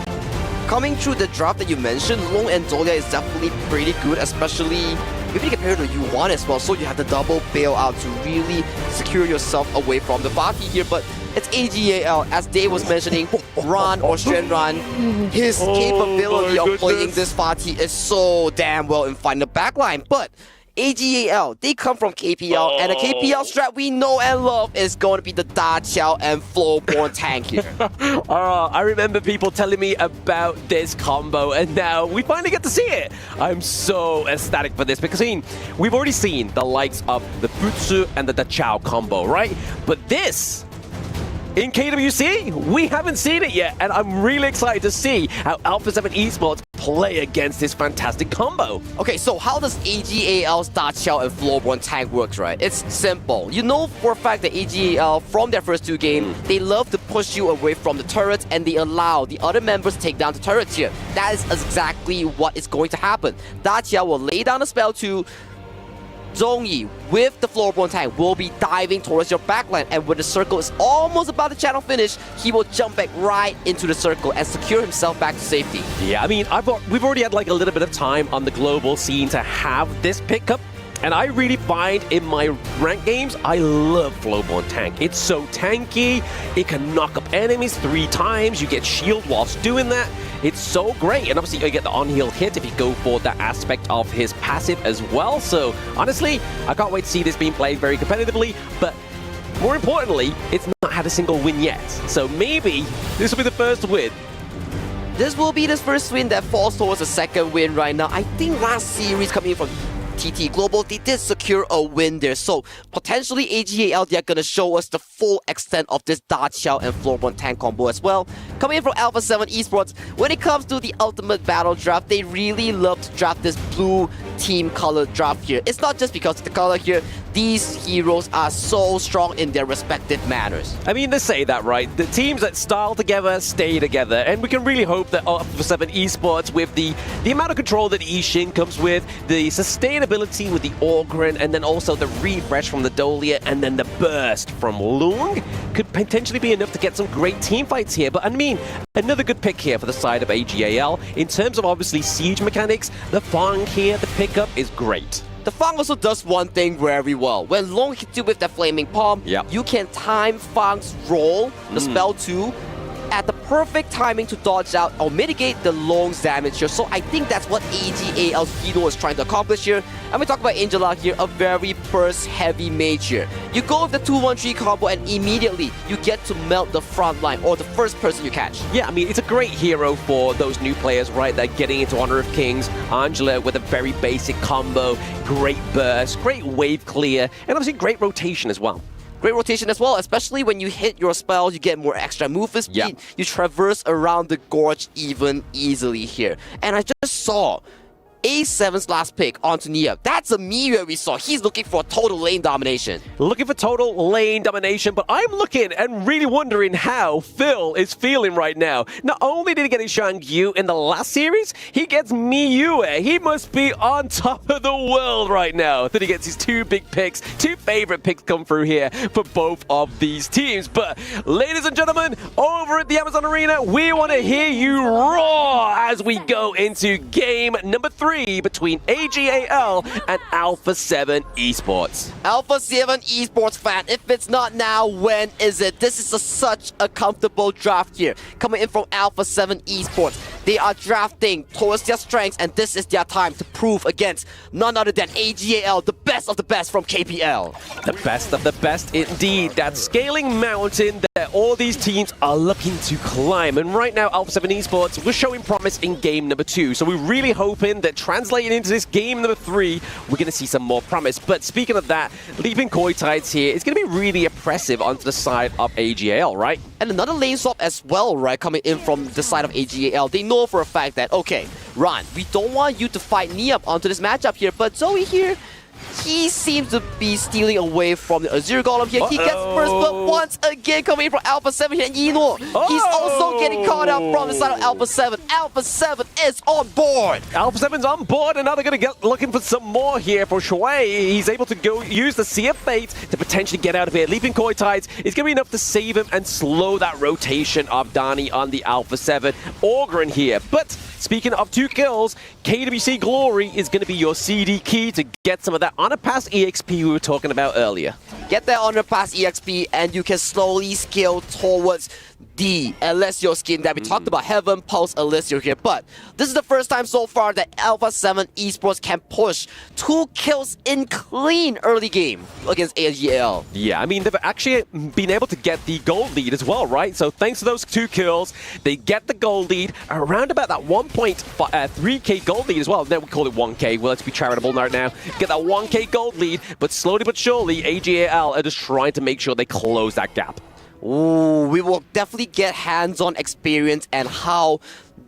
Coming through the draft that you mentioned, Long and Zolia is definitely pretty good, especially if you compare to U1 as well, so you have the double bailout to really secure yourself away from the party here, but it's AG.AL, as Dave was mentioning, Ran or Shenran, his capability of playing this party is so damn well in finding the backline, but AG.AL, they come from KPL, and the KPL strat we know and love is going to be the Da-Chow and Flowborn tank here. I remember people telling me about this combo, and now we finally get to see it. I'm so ecstatic for this, because I mean, we've already seen the likes of the Futsu and the Da-Chow combo, right? But this, in KWC, we haven't seen it yet, and I'm really excited to see how Alpha7 Esports play against this fantastic combo. Okay, so how does AG.AL's Da-Chow and Flowborn tank works, right? It's simple. You know for a fact that AG.AL, from their first 2 games, they love to push you away from the turrets and they allow the other members to take down the turrets here. That is exactly what is going to happen. Da-Chow will lay down a spell to Zhongyi with the Floorborn tank will be diving towards your backline, and when the circle is almost about to channel finish, he will jump back right into the circle and secure himself back to safety. Yeah, I mean, we've already had like a little bit of time on the global scene to have this pickup, and I really find in my ranked games, I love Flowborn tank. It's so tanky, it can knock up enemies 3 times, you get shield whilst doing that. It's so great, and obviously you get the on-heal hit if you go for that aspect of his passive as well. So honestly, I can't wait to see this being played very competitively, but more importantly, it's not had a single win yet. So maybe this will be the first win. This will be the first win that falls towards the second win right now. I think last series coming from TT Global, they did secure a win there. So potentially AG.AL, they're going to show us the full extent of this Da-Chow and Floorborn tank combo as well. Coming in from Alpha7 Esports, when it comes to the ultimate battle draft, they really love to draft this blue team color draft here. It's not just because of the color here. These heroes are so strong in their respective manners. I mean, they say that, right? The teams that style together stay together, and we can really hope that Alpha7 Esports, with the amount of control that Ishin comes with, the sustainability with the Orgren, and then also the refresh from the Dolia, and then the burst from Lung, could potentially be enough to get some great team fights here. But I mean, another good pick here for the side of AG.AL. In terms of obviously siege mechanics, the Fang here, the pickup is great. The Fang also does one thing very well. When Long hits you with that Flaming Palm, you can time Fang's roll, the spell too, at the perfect timing to dodge out or mitigate the Long's damage here. So I think that's what AG.AL Hino is trying to accomplish here. And we talk about Angela here, a very burst-heavy mage here. You go with the 2-1-3 combo and immediately you get to melt the front line or the first person you catch. Yeah, I mean, it's a great hero for those new players, right? They're getting into Honor of Kings. Angela with a very basic combo, great burst, great wave clear, and obviously great rotation as well. Great rotation as well, especially when you hit your spells, you get more extra movement speed. You traverse around the gorge even easily here. And I just saw A7's last pick onto Nia. That's a Miria we saw. He's looking for total lane domination. Looking for total lane domination, but I'm looking and really wondering how Phil is feeling right now. Not only did he get his Shang-Yu in the last series, he gets Miyue. He must be on top of the world right now. Then he gets his two big picks, two favorite picks come through here for both of these teams. But ladies and gentlemen, over at the Amazon Arena, we want to hear you roar as we go into game number 3 between AG.AL and Alpha7 Esports. Alpha7 Esports fan, if it's not now, when is it? This is such a comfortable draft here. Coming in from Alpha7 Esports, they are drafting towards their strengths, and this is their time to prove against none other than AG.AL, the best of the best from KPL. The best of the best indeed. That scaling mountain that all these teams are looking to climb. And right now, Alpha7 Esports, we're showing promise in game number 2. So we're really hoping that translating into this game number 3, we're going to see some more promise. But speaking of that, leaping Koi Tides here is going to be really oppressive onto the side of AG.AL, right? And another lane swap as well, right, coming in from the side of AG.AL. They know for a fact that, okay, Ron, we don't want you to fight Niab onto this matchup here, but Zoe here, he seems to be stealing away from the Azure Golem here. He gets first blood once again coming in from Alpha7 here. And Yino, he's also getting caught out from the side of Alpha7. Alpha7 is on board. Alpha7's on board, and now they're going to get looking for some more here for Shui. He's able to go use the Sea of Fate to potentially get out of here. Leaping Koi Tides is going to be enough to save him and slow that rotation of Dani on the Alpha7. Ogren here. But speaking of 2 kills, KWC Glory is going to be your CD key to get some of that Honor Pass EXP we were talking about earlier. Get that Honor Pass EXP and you can slowly scale towards the Alessio skin that we talked about, Heaven Pulse Alessio here. But this is the first time so far that Alpha7 Esports can push 2 kills in clean early game against AG.AL. Yeah, I mean, they've actually been able to get the gold lead as well, right? So thanks to those 2 kills, they get the gold lead around about that 1.3k gold lead as well. Then we call it 1k. Well, let's be charitable right now. Get that 1k gold lead, but slowly but surely, AG.AL are just trying to make sure they close that gap. Ooh, we will definitely get hands-on experience and how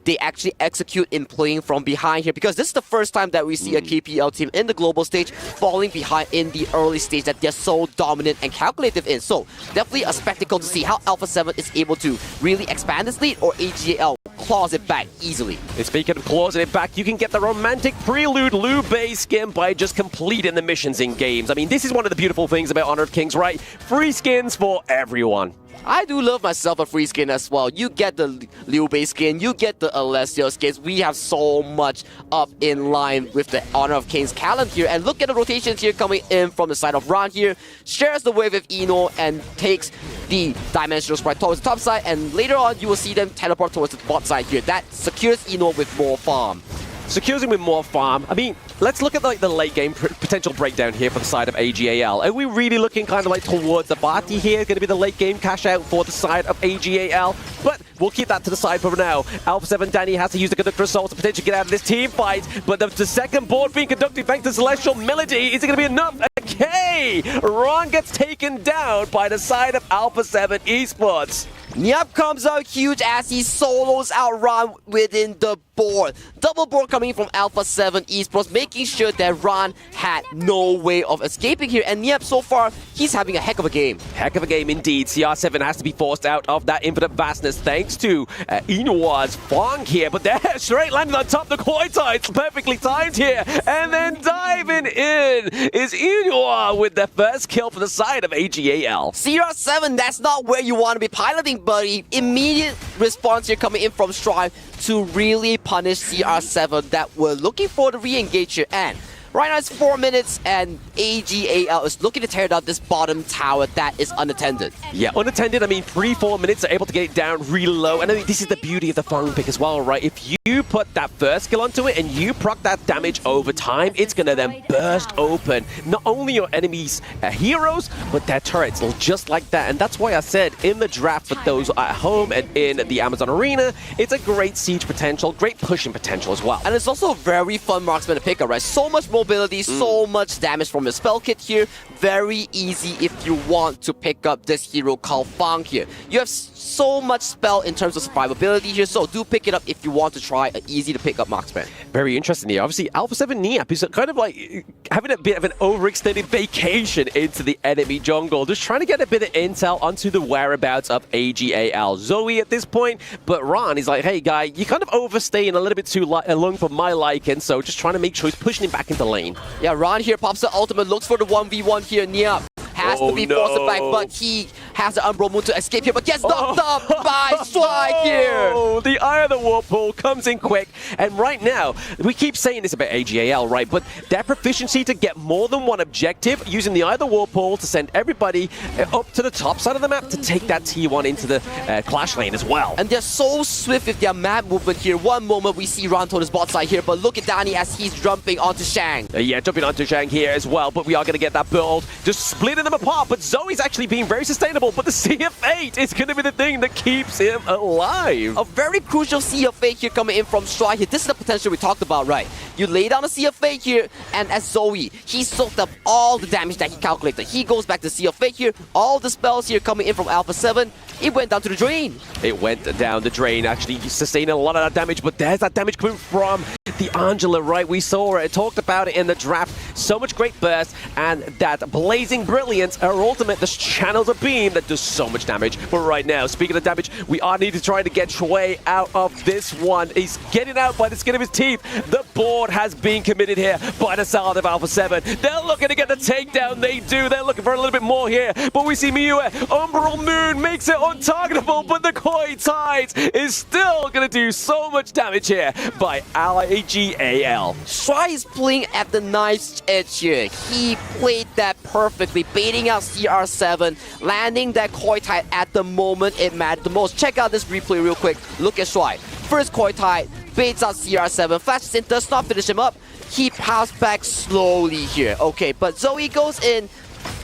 they actually execute in playing from behind here, because this is the first time that we see a KPL team in the global stage falling behind in the early stage that they're so dominant and calculative in. So definitely a spectacle to see how Alpha7 is able to really expand this lead, or AG.AL claws it back easily. And speaking of clawing it back, you can get the romantic prelude Lube skin by just completing the missions in games. I mean, this is one of the beautiful things about Honor of Kings, right? Free skins for everyone. I do love myself a free skin as well. You get the Liu Bei skin, you get the Alessio skins. We have so much up in line with the Honor of Kings calendar here. And look at the rotations here coming in from the side of Ron here. Shares the wave with Ino and takes the Dimensional Sprite towards the top side. And later on, you will see them teleport towards the bot side here. That secures Ino with more farm. Secures him with more farm. I mean, let's look at like the late game potential breakdown here for the side of AG.AL. Are we really looking kind of like towards the Barty here? Going to be the late game cash out for the side of AG.AL. But we'll keep that to the side for now. Alpha7 Danny has to use the Conductor Assault to potentially get out of this team fight. But the second board being conducted thanks to Celestial Melody. Is it going to be enough? Okay! Ron gets taken down by the side of Alpha7 Esports. Niab comes out huge as he solos out Ron within the board. Double board coming from Alpha7 Esports, making sure that Ron had no way of escaping here. And Niab, so far, he's having a heck of a game. Heck of a game indeed. CR7 has to be forced out of that infinite vastness thanks to Inua's Fong here. But they're straight landing on top of the Koi Tides. Perfectly timed here. And then diving in is Inua with the first kill for the side of AG.AL. CR7, that's not where you want to be piloting, buddy. Immediate response here coming in from Strive to really punish CR7 that were looking for the re-engage here. And Right now it's 4 minutes, and AG.AL is looking to tear down this bottom tower that is unattended. Yeah, unattended, I mean, 3-4 minutes, are able to get it down really low. And I think this is the beauty of the Fang pick as well, right? If you put that first skill onto it and you proc that damage over time, it's going to then burst open not only your enemies' heroes, but their turrets, just like that. And that's why I said in the draft for those at home and in the Amazon Arena, it's a great siege potential, great pushing potential as well. And it's also a very fun marksman to pick up, right? So much mobility, so much damage from the spell kit here. Very easy if you want to pick up this hero called Fang here. You have so much spell in terms of survivability here, so do pick it up if you want to try an easy to pick up marksman. Very interesting here. Obviously, Alpha7 Neap is kind of like having a bit of an overextended vacation into the enemy jungle, just trying to get a bit of intel onto the whereabouts of AG.AL. Zoe at this point, but Ron is like, hey guy, you're kind of overstaying a little bit too long for my liking, so just trying to make sure he's pushing him back into lane. Yeah, Ron here pops the ultimate, looks for the 1v1 here. Neap has to be forced back, but he has the Umbral Moon to escape here, but gets knocked up by Strike here. The Eye of the Whirlpool comes in quick, and right now, we keep saying this about AG.AL, right? But their proficiency to get more than one objective, using the Eye of the Whirlpool to send everybody up to the top side of the map to take that T1 into the Clash lane as well. And they're so swift with their map movement here. One moment we see Ron on his bot side here, but look at Danny as he's jumping onto Shang. Yeah, jumping onto Shang here as well, but we are going to get that build, just splitting them apart, but Zoe's actually being very sustainable, but the Sea of Fate is going to be the thing that keeps him alive. A very crucial Sea of Fate here coming in from Strike here. This is the potential we talked about, right? You lay down a Sea of Fate here, and as Zoe, he soaked up all the damage that he calculated. He goes back to Sea of Fate here, all the spells here coming in from Alpha7, it went down to the drain. It went down the drain, actually sustaining a lot of that damage, but there's that damage coming from the Angela, right? We saw it, talked about it in the draft. So much great burst, and that Blazing Brilliance, her ultimate, just channels a beam that does so much damage. But right now, speaking of damage, we are needing to try to get Shui out of this one. He's getting out by the skin of his teeth. The board has been committed here by the side of Alpha7. They're looking to get the takedown. They do. They're looking for a little bit more here. But we see Miue. Umbral Moon makes it untargetable, but the Koi Tides is still going to do so much damage here by AG.AL. Shui is playing at the knife's edge here. He played that perfectly, baiting out CR7, landing that Koi Tide at the moment it mattered the most. Check out this replay real quick. Look at Shui. First Koi Tide, baits out CR7, flashes in, does not finish him up. He passes back slowly here. Okay, but Zoe goes in.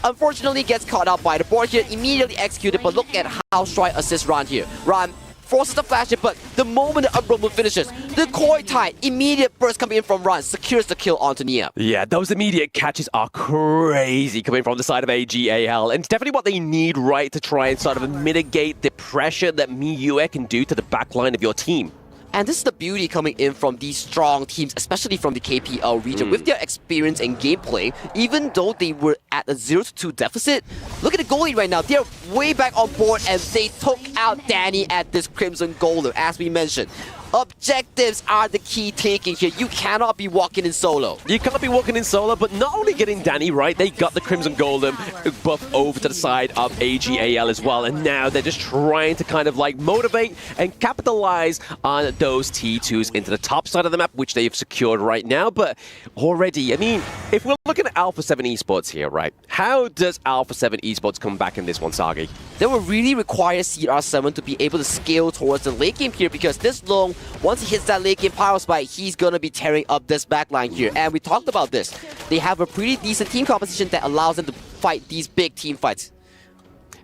Unfortunately, gets caught out by the board here, immediately executed, but look at how Shui assists Ron here. Ron forces the flash it, but the moment the Umbral Moon finishes, the Koi Tide, immediate burst coming in from Ron, secures the kill onto Neap. Yeah, those immediate catches are crazy coming from the side of AG.AL, and it's definitely what they need, right, to try and sort of mitigate the pressure that Miue can do to the backline of your team. And this is the beauty coming in from these strong teams, especially from the KPL region. With their experience and gameplay, even though they were at a 0-2 deficit, look at the goalie right now. They're way back on board, and they took out Danny at this Crimson Golem, as we mentioned. Objectives are the key taking here. You cannot be walking in solo. You cannot be walking in solo, but not only getting Danny right, they got the Crimson Golem buff over to the side of AG.AL as well, and now they're just trying to kind of like motivate and capitalize on those T2s into the top side of the map, which they've secured right now. But already, I mean, if we're looking at Alpha7 Esports here, right, how does Alpha7 Esports come back in this one, Sagi? They will really require CR7 to be able to scale towards the late game here, because this long, once he hits that late game power spike, he's going to be tearing up this backline here. And we talked about this. They have a pretty decent team composition that allows them to fight these big team fights.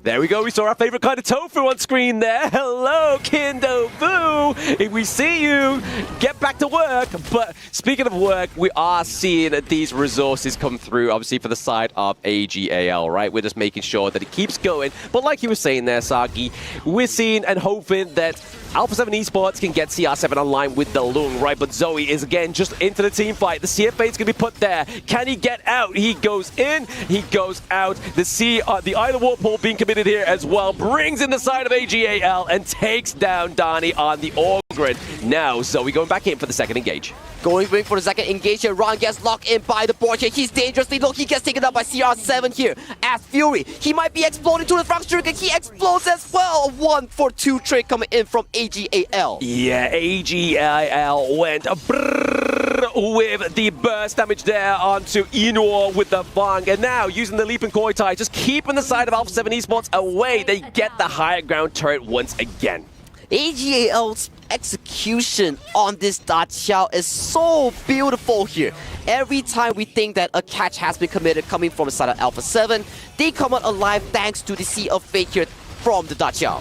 There we go, we saw our favorite kind of tofu on screen there. Hello, Kindo Boo! If we see you, get back to work. But speaking of work, we are seeing these resources come through, obviously, for the side of AG.AL, right? We're just making sure that it keeps going. But like you were saying there, Sagi, we're seeing and hoping that Alpha7 Esports can get CR7 online with the Lung, right? But Zoe is, again, just into the team fight. The CFA's going to be put there. Can he get out? He goes in, he goes out. The Eye of the Whirlpool being committed here as well. Brings in the side of AG.AL and takes down Donnie on the Orb Algren. Now Zoe going back in for the second engage. Going in for the second engage here. Ron gets locked in by the board here. He's dangerously low. He gets taken out by CR7 here. As Fury, he might be exploding to the front trigger. He explodes as well. A 1-for-2 trade coming in from AG.AL. Yeah, AG.AL went with the burst damage there onto Inor with the Fang. And now using the leaping koi tie, just keeping the side of Alpha7 Esports away. They get the higher ground turret once again. AG.AL's execution on this Da.Qiao is so beautiful here. Every time we think that a catch has been committed coming from the side of Alpha7, they come out alive thanks to the Sea of Fate here from the Da.Qiao.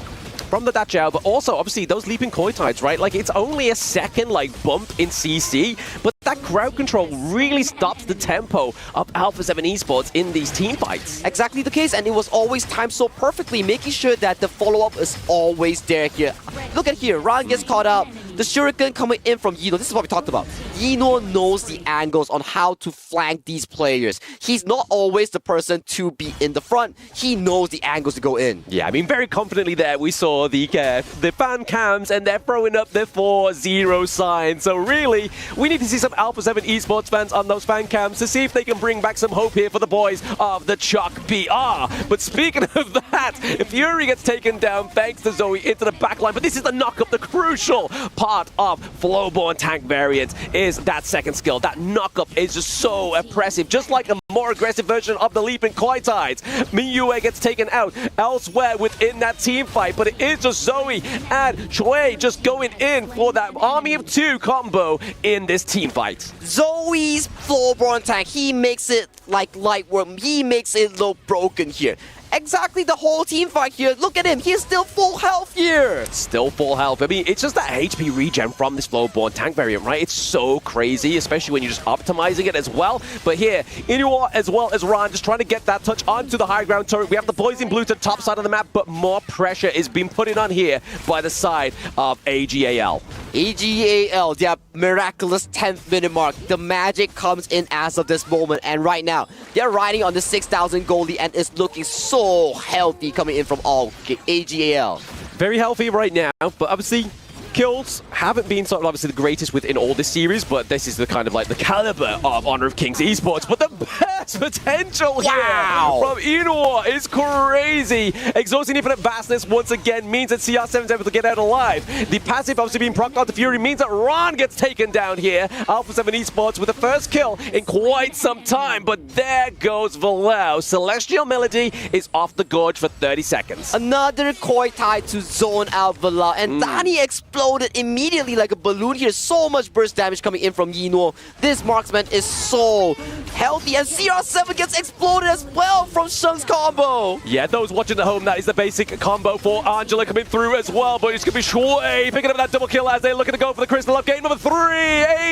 From the Da.Qiao, but also obviously those leaping koi tides, right? Like it's only a second bump in CC, but that crowd control really stops the tempo of Alpha7 Esports in these team fights. Exactly the case, and it was always timed so perfectly, making sure that the follow-up is always there here. Look at here, Ron gets caught out. The shuriken coming in from Yino. This is what we talked about. Yino knows the angles on how to flank these players. He's not always the person to be in the front. He knows the angles to go in. Yeah, I mean, very confidently there we saw the fan cams, and they're throwing up their 4-0 sign. So really, we need to see some Alpha7 Esports fans on those fan cams to see if they can bring back some hope here for the boys of the Chuck BR. But speaking of that, Fury gets taken down thanks to Zoe into the backline. But this is the knock-up, the crucial part of Flowborn tank variant is that second skill. That knock-up is just so oppressive, just like a more aggressive version of the leaping koi tides. Miyue gets taken out elsewhere within that team fight, but it is just Zoe and Shui just going in for that army of two combo in this team fight. Zoe's Flowborn tank, he makes it like light work. He makes it look broken here. Exactly the whole team fight here. Look at him. He's still full health here. Still full health. I mean, it's just that HP regen from this Flowborn tank variant, right? It's so crazy, especially when you're just optimizing it as well. But here, Inuwa as well as Ron just trying to get that touch onto the high ground turret. We have the boys in blue to the top side of the map, but more pressure is being put in on here by the side of AG.AL. AG.AL, their miraculous 10th minute mark. The magic comes in as of this moment. And right now, they're riding on the 6,000 goalie and it's looking so healthy coming in from all AG.AL. Very healthy right now, but obviously kills haven't been sort of obviously the greatest within all this series, but this is the kind of the caliber of Honor of Kings Esports. But the best potential here from Inor is crazy. Exhausting infinite vastness once again means that CR7 is able to get out alive. The passive obviously being procced onto Fury means that Ron gets taken down here. Alpha7 Esports with the first kill in quite some time, but there goes Valau. Celestial Melody is off the gorge for 30 seconds. Another koi tied to zone out Valau, and Danny exploded immediately like a balloon here. So much burst damage coming in from Yino. This marksman is so healthy, and CR7 gets exploded as well from Shung's combo. Yeah, those watching at home, that is the basic combo for Angela coming through as well, but it's going to be Shui picking up that double kill as they're looking to go for the Crystal of game number 3.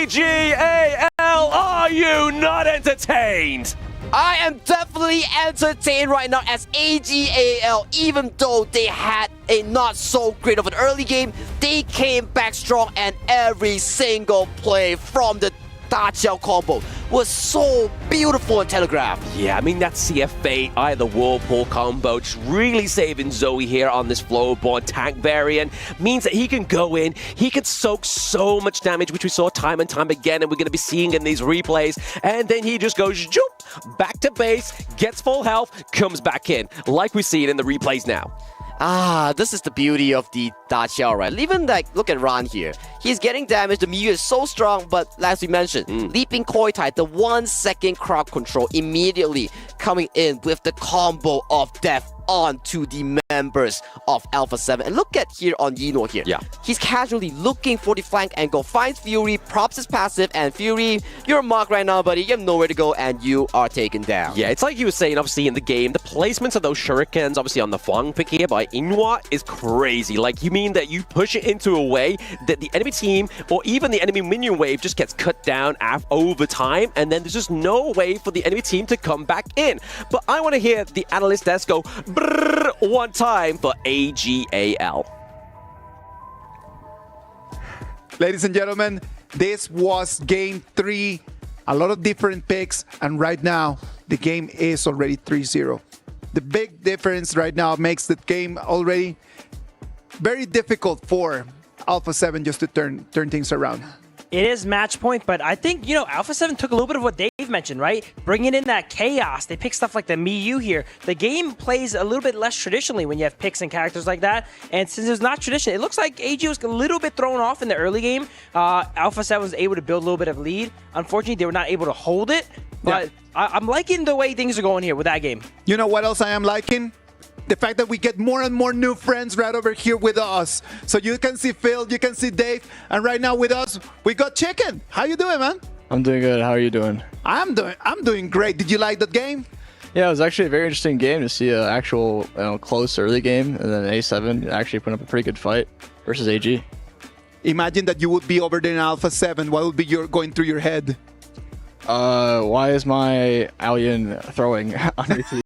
AG.AL, are you not entertained? I am definitely entertained right now as AG.AL, even though they had a not so great of an early game, they came back strong, and every single play from the Da.Qiao combo was so beautiful and telegraphed. Yeah, I mean, that CF8, Eye of the Whirlpool combo, just really saving Zoe here on this Flowborn tank variant. Means that he can go in, he can soak so much damage, which we saw time and time again, and we're going to be seeing in these replays. And then he just goes, zoop, back to base, gets full health, comes back in, like we see it in the replays now. This is the beauty of the Da.Qiao, right? Even look at Ron here. He's getting damaged. The Miyu is so strong, but as we mentioned, leaping koi tide, the 1 second crowd control immediately coming in with the combo of death onto the members of Alpha7. And look at here on Yino here. Yeah. He's casually looking for the flank angle, finds Fury, props his passive, and Fury, you're marked right now, buddy. You have nowhere to go, and you are taken down. Yeah, it's like you were saying, obviously, in the game, the placements of those shurikens, obviously, on the flank pick here by Inwa is crazy. Like, you mean that you push it into a way that the enemy team, or even the enemy minion wave, just gets cut down over time, and then there's just no way for the enemy team to come back in. But I want to hear the analyst desk go brrr one time for AG.AL. Ladies and gentlemen, this was game 3. A lot of different picks, and right now the game is already 3-0. The big difference right now makes the game already very difficult for Alpha7 just to turn things around. It is match point, but I think, Alpha7 took a little bit of what Dave mentioned, right? Bringing in that chaos. They pick stuff like the Miyu here. The game plays a little bit less traditionally when you have picks and characters like that. And since it's not tradition, it looks like AG was a little bit thrown off in the early game. Alpha7 was able to build a little bit of lead. Unfortunately, they were not able to hold it. But I'm liking the way things are going here with that game. You know what else I am liking? The fact that we get more and more new friends right over here with us. So you can see Phil, you can see Dave, and right now with us, we got Chicken. How you doing, man? I'm doing good. How are you doing? I'm doing great. Did you like that game? Yeah, it was actually a very interesting game to see an actual close early game, and then A7 actually put up a pretty good fight versus AG. Imagine that you would be over there in Alpha7. What would be going through your head? Why is my alien throwing underneath me?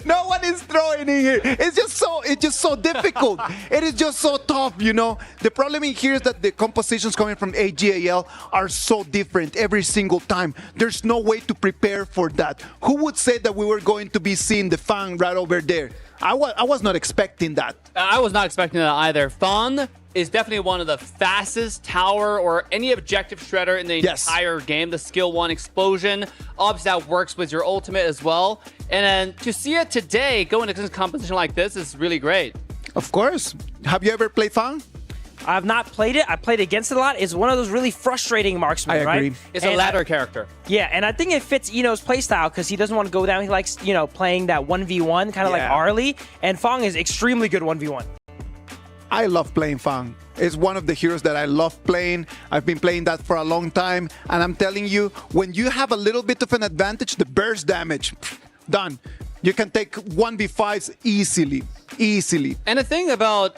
No one is throwing in here. It's just so difficult. It is just so tough, The problem in here is that the compositions coming from AG.AL are so different every single time. There's no way to prepare for that. Who would say that we were going to be seeing the Fang right over there? I was not expecting that. I was not expecting that either. Fang is definitely one of the fastest tower or any objective shredder in the entire game. The skill 1 explosion. Obviously, that works with your ultimate as well. And then to see it today go into a competition like this is really great. Of course. Have you ever played Fang? I've not played it. I played against it a lot. It's one of those really frustrating marksmen, I agree. right? It's a ladder character. Yeah, and I think it fits Eno's playstyle because he doesn't want to go down. He likes, playing that 1v1, kind of like Arlie. And Fang is extremely good 1v1. I love playing Fang. It's one of the heroes that I love playing. I've been playing that for a long time. And I'm telling you, when you have a little bit of an advantage, the burst damage, done. You can take 1v5s easily. And the thing about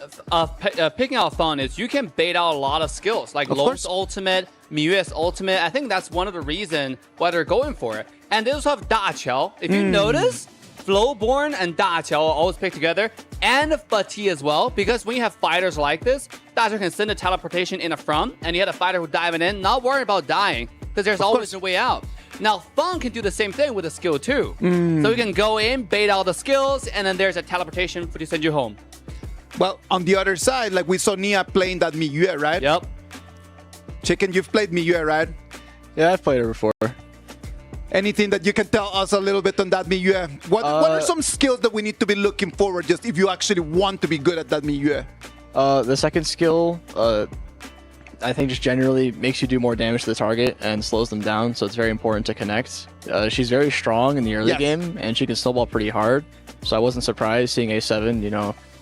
picking out Fang is you can bait out a lot of skills, like Long's ultimate, Miyue's ultimate. I think that's one of the reasons why they're going for it. And they also have Da.Qiao. If you notice, Flowborn and Da.Qiao are always picked together, and Fatih as well, because when you have fighters like this, Da.Qiao can send a teleportation in the front, and you had a fighter who diving in, not worried about dying, because there's always a way out. Now, Fang can do the same thing with a skill too. So you can go in, bait all the skills, and then there's a teleportation to send you home. Well, on the other side, like we saw Nia playing that Miyue, right? Yep. Chicken, you've played Miyue, right? Yeah, I've played her before. Anything that you can tell us a little bit on that Miyue? What are some skills that we need to be looking forward just if you actually want to be good at that Miyue? The second skill, I think just generally makes you do more damage to the target and slows them down, so it's very important to connect. She's very strong in the early game, and she can snowball pretty hard, so I wasn't surprised seeing A7,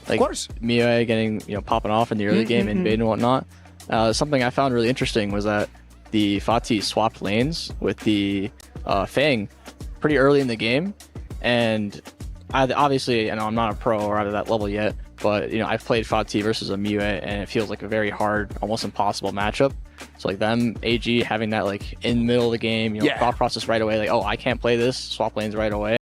like Miyue getting, popping off in the early game and bait and whatnot. Something I found really interesting was that the Fatih swapped lanes with the Fang pretty early in the game, and obviously, I'm not a pro or out of that level yet, but I've played Fatih versus a Miyue, and it feels like a very hard, almost impossible matchup. So like them, AG having that like in the middle of the game, thought process right away, like, oh, I can't play this, swap lanes right away.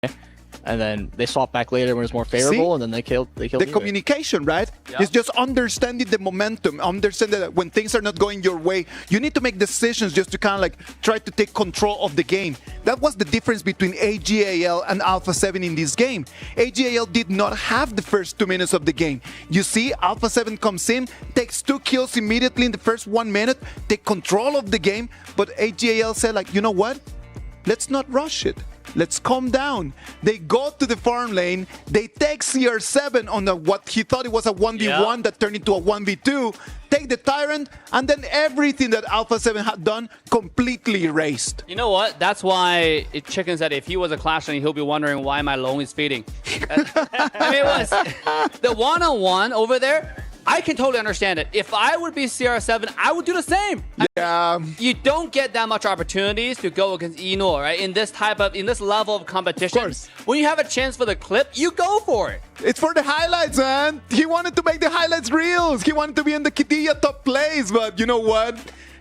And then they swap back later when it's more favorable, and then they killed the communication, right? Yeah. It's just understanding the momentum, understanding that when things are not going your way, you need to make decisions just to kind of like try to take control of the game. That was the difference between AG.AL and Alpha7 in this game. AG.AL did not have the first 2 minutes of the game. You see, Alpha7 comes in, takes 2 kills immediately in the first 1 minute, take control of the game, but AG.AL said like, you know what? Let's not rush it. Let's calm down. They go to the farm lane. They take CR7 on what he thought it was a 1v1 that turned into a 1v2. Take the Tyrant, and then everything that Alpha7 had done completely erased. You know what? That's why Chicken said if he was a Clash Lane, he'll be wondering why my Long is feeding. I mean, it was the one-on-one over there. I can totally understand it. If I would be CR7, I would do the same. Yeah. You don't get that much opportunities to go against Eno, right? In this level of competition. Of course. When you have a chance for the clip, you go for it. It's for the highlights, man. He wanted to make the highlights reels. He wanted to be in the Qiddiya top plays, but you know what?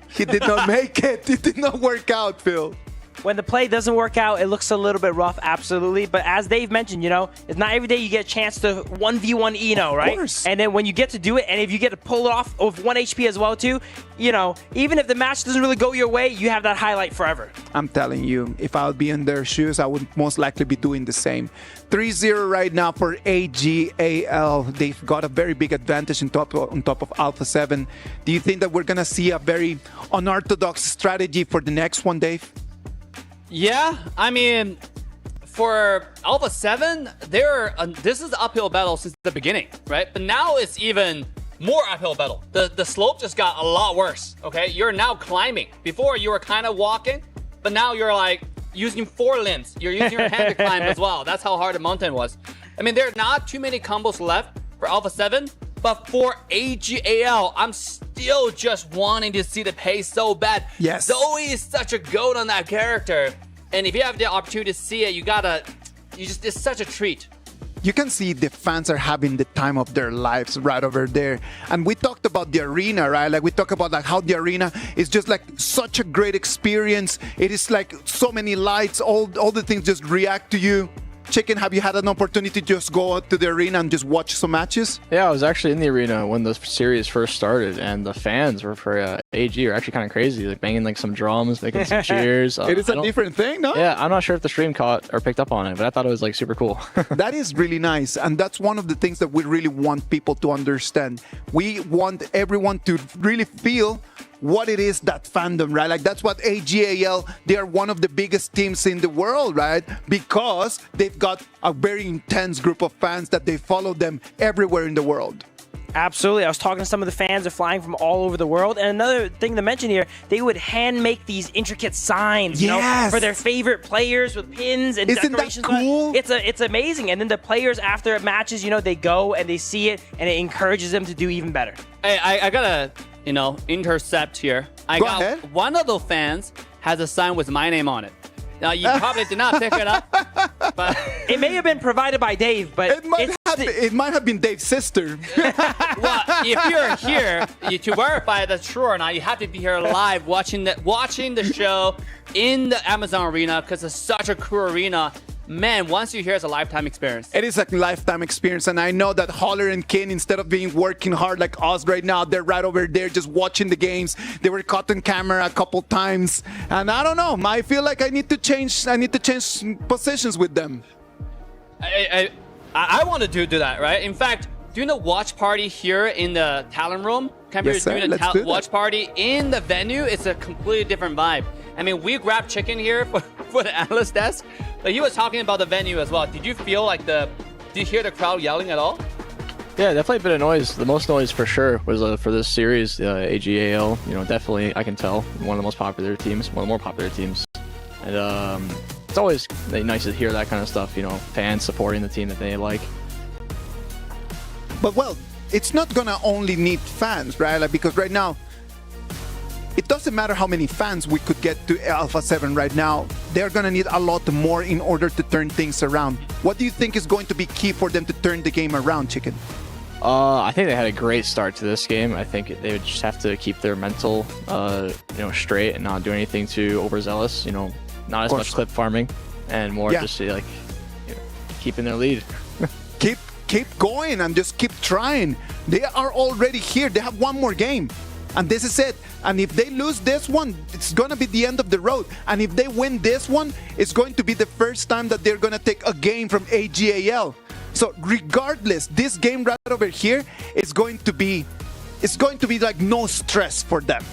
He did not make it. It did not work out, Phil. When the play doesn't work out, it looks a little bit rough, absolutely. But as Dave mentioned, it's not every day you get a chance to 1v1 Eno, right? Of course. And then when you get to do it, and if you get to pull it off with 1 HP as well too, even if the match doesn't really go your way, you have that highlight forever. I'm telling you, if I would be in their shoes, I would most likely be doing the same. 3-0 right now for AG.AL. They've got a very big advantage on top of Alpha7. Do you think that we're going to see a very unorthodox strategy for the next one, Dave? Yeah, I mean, for Alpha7, this is an uphill battle since the beginning, right? But now it's even more uphill battle. The slope just got a lot worse, okay? You're now climbing. Before, you were kind of walking, but now you're like using 4 limbs. You're using your hand to climb as well. That's how hard the mountain was. I mean, there are not too many combos left for Alpha7, but for AG.AL, I'm still just wanting to see the pace so bad. Yes. Zoe is such a goat on that character. And if you have the opportunity to see it, it's such a treat. You can see the fans are having the time of their lives right over there. And we talked about the arena, right? Like we talk about how the arena is just like such a great experience. It is like so many lights, all the things just react to you. Chicken, have you had an opportunity to just go out to the arena and just watch some matches? Yeah, I was actually in the arena when the series first started, and the fans were for AG are actually kind of crazy, like banging like some drums, making some cheers. It is a different thing, no? Yeah, I'm not sure if the stream caught or picked up on it, but I thought it was like super cool. That is really nice, and that's one of the things that we really want people to understand. We want everyone to really feel what it is, that fandom, right? Like that's what AG.AL, they are one of the biggest teams in the world, right? Because they've got a very intense group of fans that they follow them everywhere in the world. Absolutely. I was talking to some of the fans. They're flying from all over the world. And another thing to mention here, they would hand make these intricate signs, for their favorite players with pins and decorations. Isn't that cool? It's amazing. And then the players after matches, they go and they see it, and it encourages them to do even better. Hey, I gotta, intercept here. Go ahead. One of those fans has a sign with my name on it. Now, you probably did not pick it up, but it may have been provided by Dave, but it might have been Dave's sister. Well, if you're here to verify that's true or not, you have to be here live watching the show in the Amazon arena, because it's such a cool arena. Man, once you're here, it's a lifetime experience. It is a lifetime experience, and I know that Holler and Kin, instead of being working hard like us right now, they're right over there just watching the games. They were caught on camera a couple times, and I don't know. I feel like I need to change positions with them. I want to do that, right? In fact, doing a watch party here in the talent room, compared to doing a watch party in the venue, it's a completely different vibe. I mean, we grabbed Chicken here for the analyst desk, but he was talking about the venue as well. Did you feel like did you hear the crowd yelling at all? Yeah, definitely a bit of noise. The most noise for sure was for this series, AG.AL. Definitely, I can tell, one of the most popular teams, one of the more popular teams. And it's always nice to hear that kind of stuff, fans supporting the team that they like. But well, it's not gonna only need fans, right? Like, because right now, it doesn't matter how many fans we could get to Alpha7 right now. They're going to need a lot more in order to turn things around. What do you think is going to be key for them to turn the game around, Chicken? I think they had a great start to this game. I think they would just have to keep their mental, straight and not do anything too overzealous. Not as much clip farming and more just keeping their lead. Keep going and just keep trying. They are already here. They have one more game. And this is it. And if they lose this one, it's going to be the end of the road. And if they win this one, it's going to be the first time that they're going to take a game from AG.AL. So regardless, this game right over here is going to be like no stress for them.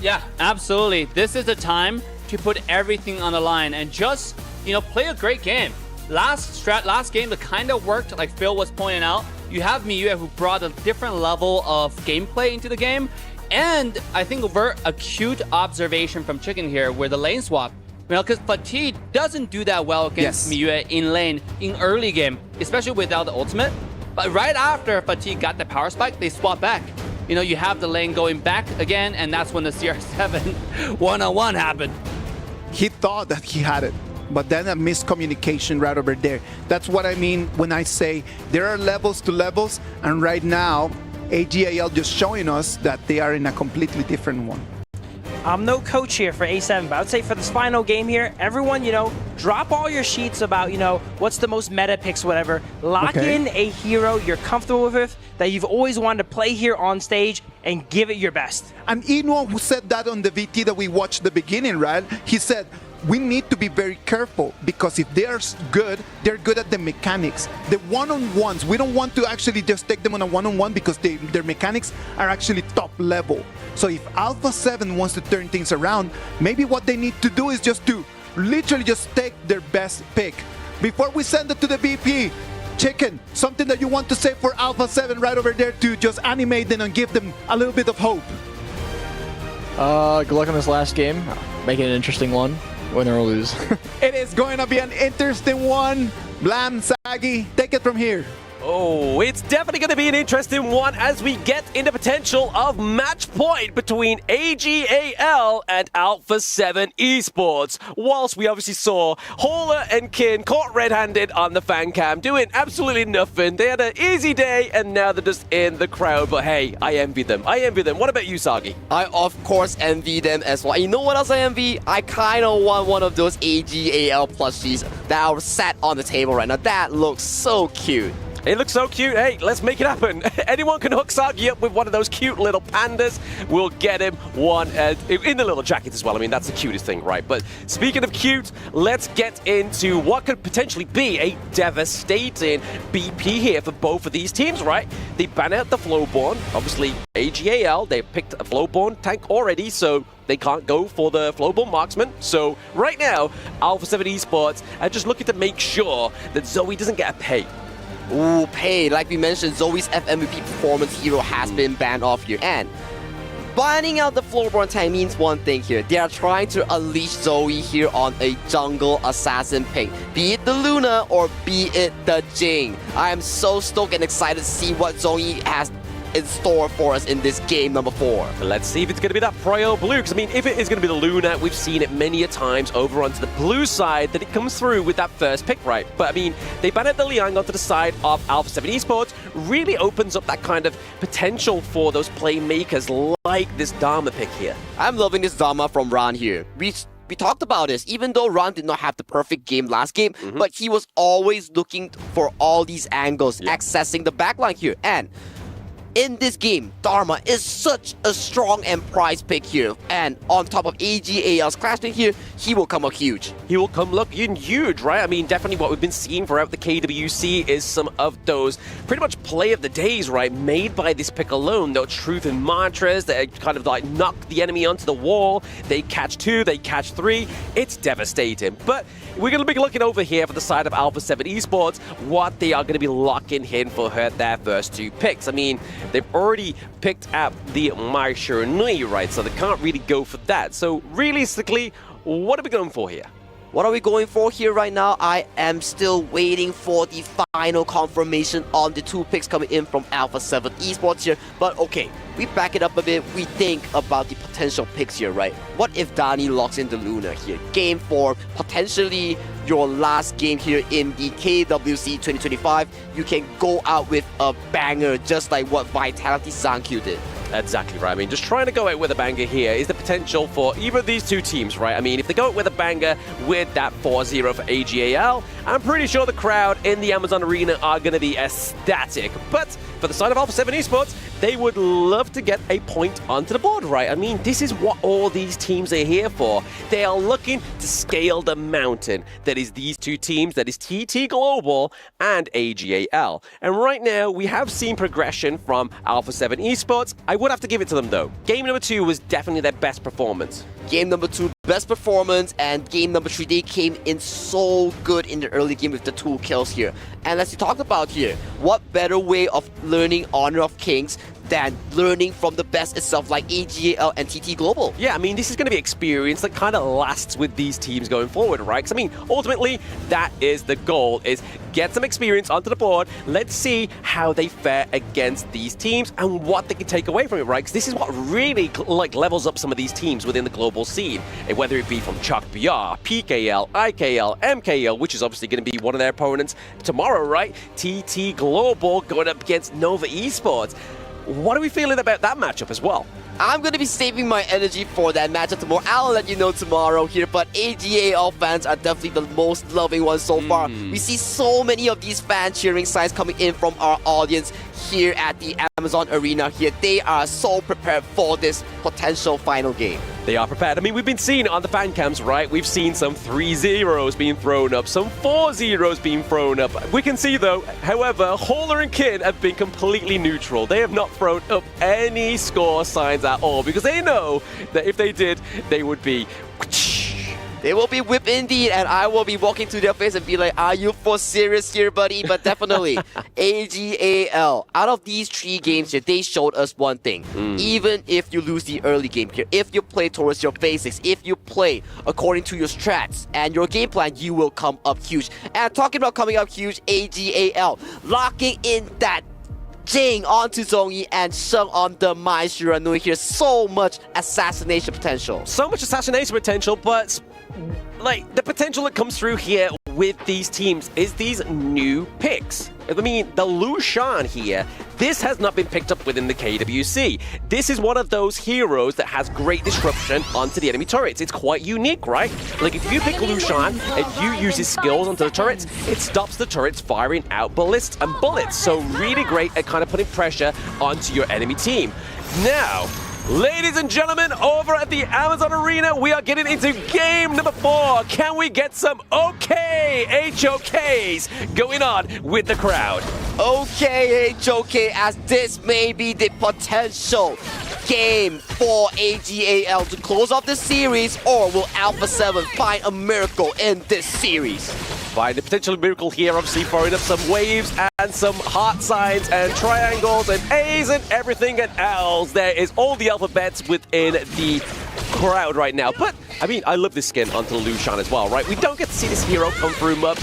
Yeah, absolutely. This is the time to put everything on the line and just, play a great game. Last game that kind of worked, like Phil was pointing out. You have Miyu who brought a different level of gameplay into the game. And I think a very acute observation from Chicken here with the lane swap. Because Fatigue doesn't do that well against Miyu in lane in early game, especially without the ultimate. But right after Fatigue got the power spike, they swap back. You have the lane going back again, and that's when the CR7 one-on-one happened. He thought that he had it, but then a miscommunication right over there. That's what I mean when I say there are levels to levels, and right now, AG.AL just showing us that they are in a completely different one. I'm no coach here for A7, but I would say for this final game here, everyone, drop all your sheets about, what's the most meta picks, whatever. Lock in a hero you're comfortable with, that you've always wanted to play here on stage, and give it your best. And Eno, who said that on the VT that we watched the beginning, right? He said, we need to be very careful because if they're good at the mechanics. The one-on-ones, we don't want to actually just take them on a one-on-one because their mechanics are actually top level. So if Alpha7 wants to turn things around, maybe what they need to do is just to literally just take their best pick. Before we send it to the VP, Chicken, something that you want to say for Alpha7 right over there to just animate them and give them a little bit of hope. Good luck on this last game. Make it an interesting one. Win or lose. It is going to be an interesting one. Blam, Saggy, take it from here. Oh, it's definitely going to be an interesting one as we get into potential of match point between AG.AL and Alpha7 Esports. Whilst we obviously saw Hauler and Kin caught red-handed on the fan cam doing absolutely nothing. They had an easy day and now they're just in the crowd. But hey, I envy them. I envy them. What about you, Sagi? I, of course, envy them as well. You know what else I envy? I kind of want one of those AG.AL plushies that are sat on the table right now. That looks so cute. It looks so cute. Hey, let's make it happen. Anyone can hook Sagi up with one of those cute little pandas. We'll get him one in the little jacket as well. I mean, that's the cutest thing, right? But speaking of cute, let's get into what could potentially be a devastating BP here for both of these teams, right? They ban out the Flowborn. Obviously, AG.AL, they picked a Flowborn tank already, so they can't go for the Flowborn marksman. So right now, Alpha7 Esports are just looking to make sure that Zoe doesn't get a pay. Ooh, pay. Like we mentioned, Zoe's FMVP performance hero has been banned off here. And banning out the Flowborn tank means one thing here. They are trying to unleash Zoe here on a jungle assassin pick. Be it the Luna or be it the Jing. I am so stoked and excited to see what Zoe has in store for us in this game number 4. Let's see if it's going to be that Proyo Blue, because I mean, if it is going to be the Luna, we've seen it many a times over onto the blue side that it comes through with that first pick, right? But I mean, they ban out the Liang onto the side of Alpha7 Esports, really opens up that kind of potential for those playmakers like this Dharma pick here. I'm loving this Dharma from Ran here. We talked about this, even though Ran did not have the perfect game last game, but he was always looking for all these angles, accessing the backline here. And in this game, Dharma is such a strong and prized pick here. And on top of AG.AL's clash pick here, he will come up huge. He will come looking huge, right? I mean, definitely what we've been seeing throughout the KWC is some of those pretty much play of the days, right? Made by this pick alone. No truth and mantras that kind of like knock the enemy onto the wall. They catch 2, they catch 3. It's devastating. But we're going to be looking over here for the side of Alpha7 Esports, what they are going to be locking in for their first 2 picks. I mean, they've already picked up the Mai Shiranui, right? So they can't really go for that. So realistically, what are we going for here? What are we going for here right now? I am still waiting for the final confirmation on the 2 picks coming in from Alpha7 Esports here. But okay, we back it up a bit. We think about the potential picks here, right? What if Dani locks in the Luna here? Game 4, potentially your last game here in the KWC 2025. You can go out with a banger just like what Vitality Zankyu did. Exactly right. I mean, just trying to go out with a banger here is the potential for either of these 2 teams, right? I mean, if they go out with a banger with that 4-0 for AG.AL, I'm pretty sure the crowd in the Amazon Arena are going to be ecstatic. But for the side of Alpha7 Esports, they would love to get a point onto the board, right? I mean, this is what all these teams are here for. They are looking to scale the mountain. That is these 2 teams, that is TT Global and AG.AL. And right now, we have seen progression from Alpha7 Esports. I would have to give it to them, though. Game number 2 was definitely their best performance. Game number 2, best performance, and game number 3, they came in so good in the early game with the 2 kills here. And as we talked about here, what better way of learning Honor of Kings than learning from the best itself like AG.AL and TT Global? Yeah, I mean, this is going to be experience that kind of lasts with these teams going forward, right? Because, I mean, ultimately, that is the goal, is get some experience onto the board. Let's see how they fare against these teams and what they can take away from it, right? Because this is what really, like, levels up some of these teams within the global scene. And whether it be from Chuck BR, PKL, IKL, MKL, which is obviously going to be one of their opponents tomorrow, right? TT Global going up against Nova Esports. What are we feeling about that matchup as well? I'm going to be saving my energy for that matchup tomorrow. I'll let you know tomorrow here, but AG.AL fans are definitely the most loving ones so far. We see so many of these fan cheering signs coming in from our audience here at the Amazon Arena here. They are so prepared for this potential final game. They are prepared. I mean, we've been seeing on the fan cams, right? We've seen some 3-0s being thrown up, some 4-0s being thrown up. We can see, though, however, Hauler and Kin have been completely neutral. They have not thrown up any score signs at all because they know that if they did, they would be... They will be whipped indeed, and I will be walking to their face and be like, are you for serious here, buddy? But definitely, AG.AL, out of these 3 games here, they showed us one thing. Even if you lose the early game here, if you play towards your basics, if you play according to your strats and your game plan, you will come up huge. And talking about coming up huge, AG.AL, locking in that Jing onto Zhongyi and Sheng on the Mai Shiranui here. So much assassination potential. So much assassination potential, but like the potential that comes through here with these teams is these new picks. I mean, the Lushan here, this has not been picked up within the KWC. This is one of those heroes that has great disruption onto the enemy turrets. It's quite unique, right? Like if you pick Lushan and you use his skills onto the turrets, it stops the turrets firing out ballists and bullets. So really great at kind of putting pressure onto your enemy team. Now, ladies and gentlemen, over at the Amazon Arena, we are getting into game number 4. Can we get some HOKs going on with the crowd? HOK, as this may be the potential game for AG.AL to close off the series, or will Alpha7 find a miracle in this series? Find the potential miracle here, obviously throwing up some waves and some heart signs and triangles and A's and everything and L's. There is all the alphabets within the crowd right now. But, I mean, I love this skin onto Lushan as well, right? We don't get to see this hero come through much,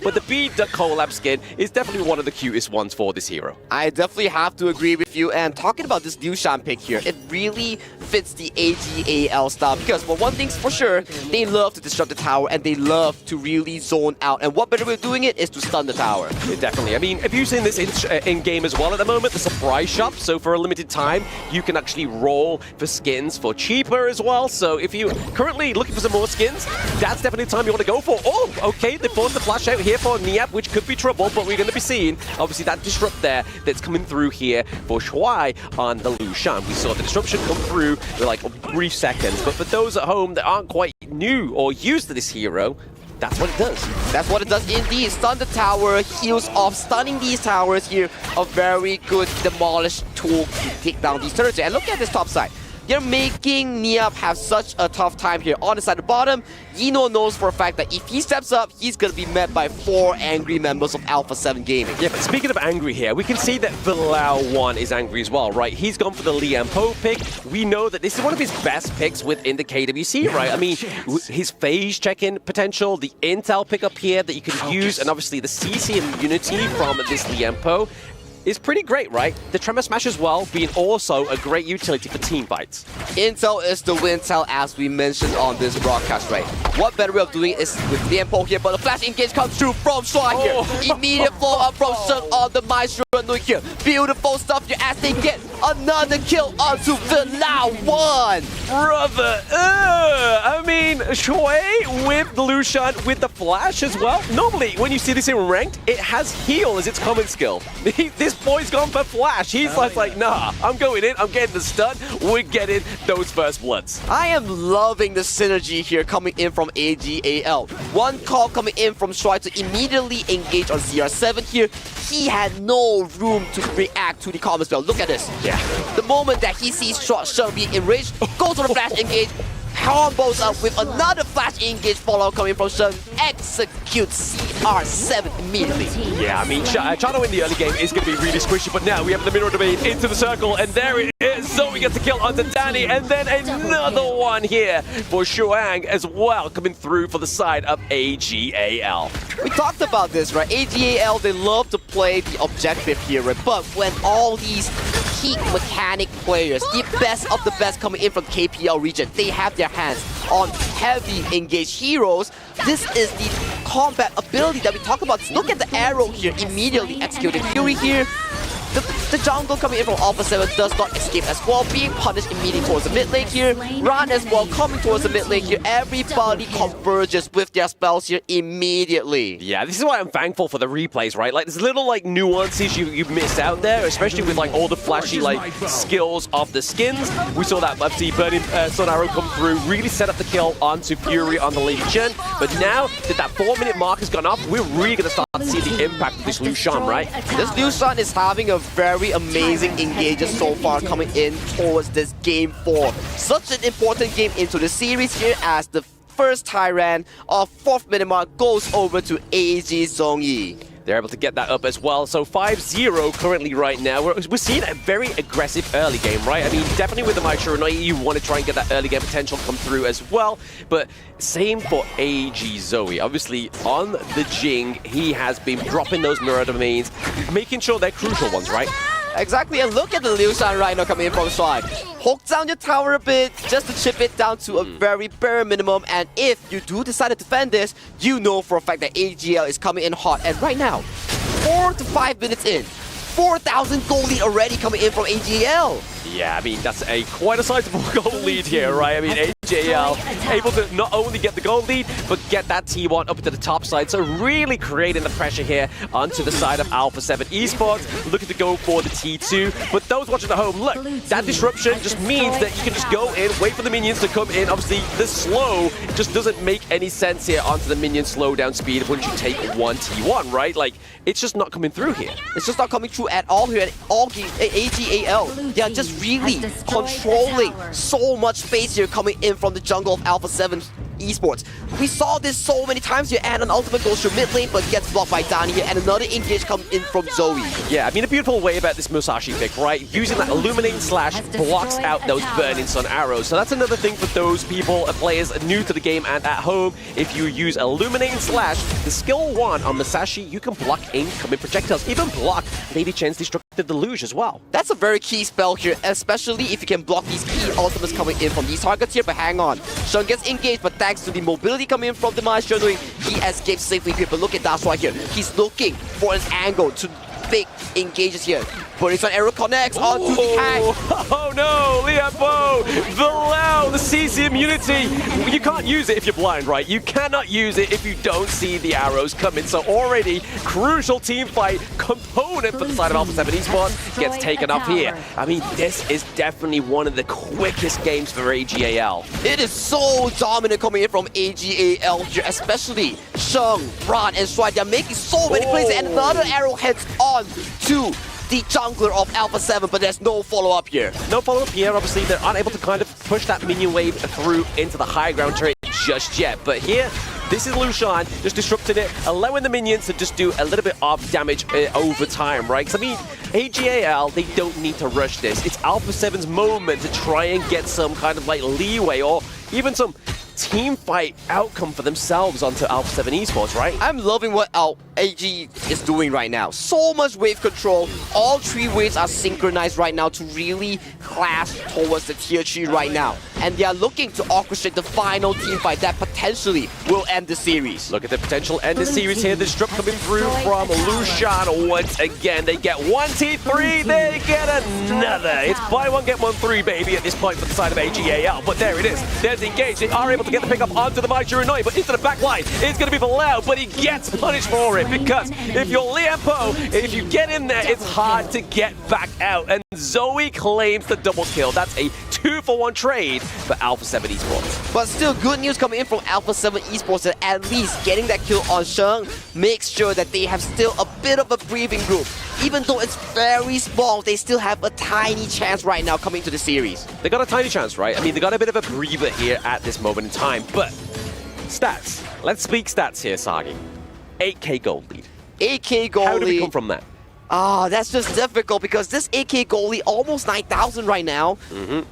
but the B-Duck collab skin is definitely one of the cutest ones for this hero. I definitely have to agree with you. And talking about this Lushan pick here, it really fits the AG.AL style because, for one thing for sure, they love to disrupt the tower and they love to really zone out. And what better way of doing it is to stun the tower. Yeah, definitely. I mean, have you seen this in-game as well at the moment? The surprise shop. So for a limited time, you can actually roll for skins for cheaper as well. So if you're currently looking for some more skins, that's definitely the time you want to go for. Oh, okay, they forced the flash out here for Niap, which could be trouble, but we're going to be seeing, obviously, that disrupt there that's coming through here for Shuai on the Lushan. We saw the disruption come through for like brief seconds, but for those at home that aren't quite new or used to this hero, that's what it does. That's what it does indeed. Stun the tower, heals off. Stunning these towers here, a very good demolish tool to take down these turrets. And look at this top side. They're making Niap have such a tough time here. On the side of the bottom, Yino knows for a fact that if he steps up, he's going to be met by 4 angry members of Alpha7 Gaming. Yeah, but speaking of angry here, we can see that Bilal1 is angry as well, right? He's gone for the Liam Poe pick. We know that this is one of his best picks within the KWC, right? I mean, his phase check-in potential, the intel pickup here that you can use, and obviously the CC and Unity from this Liam Poe is pretty great, right? The Tremor Smash as well being also a great utility for team fights. Intel is the Wintel, as we mentioned on this broadcast, right? What better way of doing it is with Lianpo here, but the flash engage comes through from Shuai here. Immediate follow up from Sheng on the Mai Shiranui here. Beautiful stuff here as they get another kill onto Bilal1. Brother, I mean, Shuai with the Lushan with the flash as well. Normally, when you see this in ranked, it has heal as its common skill. This boy's gone for flash. He's like, nah, I'm going in, I'm getting the stun, we're getting those first bloods. I am loving the synergy here coming in from AG.AL. One call coming in from Shuai to immediately engage on CR7 here. He had no room to react to the combo spell. Look at this. Yeah. The moment that he sees Sheng being enraged, goes for the flash engage, combos up with another flash engage follow coming from Sheng, executes CR7 immediately. Yeah, I mean, Chano in the early game is going to be really squishy, but now we have the mirror domain into the circle, and there it is. Zoe gets a kill onto Danny, and then another one here for Shuang as well, coming through for the side of AG.AL. We talked about this, right? AG.AL, they love to play the objective here, right? But when all these peak mechanic players, the best of the best coming in from KPL region, they have their hands on heavy engaged heroes. This is the combat ability that we talk about. Look at the arrow here, immediately executing Fury here. The The jungle coming in from Alpha7 does not escape as well, being punished immediately towards the mid lane here. Run as well coming towards the mid lane here. Everybody converges with their spells here immediately. Yeah, this is why I'm thankful for the replays, right? Like, there's little like nuances you missed out there, especially with like all the flashy like skills of the skins. We saw that obviously Burning Sun Arrow come through, really set up the kill onto Fury on the Lady Chen. But now that that 4-minute mark has gone up, we're really going to start to see the impact of this Lucian, right? This Lucian is having a very amazing engager so far coming in towards this game 4. Such an important game into the series here as the first Tyrant of 4th minute mark goes over to AG.AL. They're able to get that up as well. So 5-0 currently right now. We're seeing a very aggressive early game, right? I mean, definitely with the Maestro, you want to try and get that early game potential come through as well. But same for AG.AL. Obviously, on the Jing, he has been dropping those mirror domains, making sure they're crucial ones, right? Exactly, and look at the Lucian right now coming in from side. Hook down your tower a bit, just to chip it down to a very bare minimum. And if you do decide to defend this, you know for a fact that AGL is coming in hot. And right now, 4 to 5 minutes in, 4,000 gold lead already coming in from AGL. Yeah, I mean, that's quite a sizable gold lead here, right? I mean, AG.AL able to not only get the gold lead, but get that T1 up to the top side. So really creating the pressure here onto the side of Alpha7 Esports, looking to go for the T2. But those watching at home, look, that disruption just means that you can just go in, wait for the minions to come in. Obviously, the slow just doesn't make any sense here onto the minion slowdown speed once you take one T1, right? Like, it's just not coming through here. It's just not coming through at all here at all. AG.AL, yeah, just really controlling so much space here coming in from the jungle of Alpha7 Esports. We saw this so many times here, and an ultimate goes through mid lane, but gets blocked by Danny here, and another engage comes in from Zoe. Yeah, I mean, a beautiful way about this Musashi pick, right? Using that Illuminating Slash blocks out those Burning Sun arrows. So that's another thing for those people, players new to the game and at home. If you use Illuminating Slash, the skill 1 on Musashi, you can block incoming projectiles, even block Lady Chen's Destructive Deluge as well. That's a very key spell here, especially if you can block these key ultimates coming in from these targets here. But hang on, Sean gets engaged, but thanks to the mobility coming in from the Maestro, he escapes safely here. But look at that right here. He's looking for an angle to big engages here. Burning Sun Arrow connects onto the tank. Oh no, Liambo! The Lao, the CC immunity. You can't use it if you're blind, right? You cannot use it if you don't see the arrows coming. So already, crucial team fight component for the side of Alpha7 Esports gets taken up here. I mean, this is definitely one of the quickest games for AG.AL. It is so dominant coming in from AG.AL here, especially Sheng, Bran, and Swai. They're making so many plays, and another arrow heads on to the jungler of Alpha7, but there's no follow-up here. No follow-up here. Obviously, they're unable to kind of push that minion wave through into the high ground turret just yet. But here, this is Lucian just disrupting it, allowing the minions to just do a little bit of damage over time, right? Because, I mean, AG.AL, they don't need to rush this. It's Alpha7's moment to try and get some kind of, like, leeway or even some team fight outcome for themselves onto Alpha7 Esports, right? I'm loving what AG is doing right now. So much wave control. All 3 waves are synchronized right now to really clash towards the tier 3 right now. And they are looking to orchestrate the final team fight that potentially will end the series. Look at the potential end the series here. The disrupt coming through from Lucian once again. They get 1 T3, they get another. It's buy one, get one free, baby, at this point for the side of AG.AL. But there it is. There's the engage. They are able to get the pickup onto the Maestro, but into the back line. It's going to be for Lau, but he gets punished for it because if you're Liampo, if you get in there, it's hard to get back out. And Zoe claims the double kill. That's a 2-for-1 trade for Alpha7 Esports. But still, good news coming in from Alpha7 Esports that at least getting that kill on Sheng makes sure that they have still a bit of a breathing room. Even though it's very small, they still have a tiny chance right now coming to the series. They got a tiny chance, right? I mean, they got a bit of a breather here at this moment in time. But stats. Let's speak stats here, Sagi. 8k gold lead. 8k gold lead. How do we come from that? That's just difficult because this 8k goal lead, almost 9,000 right now.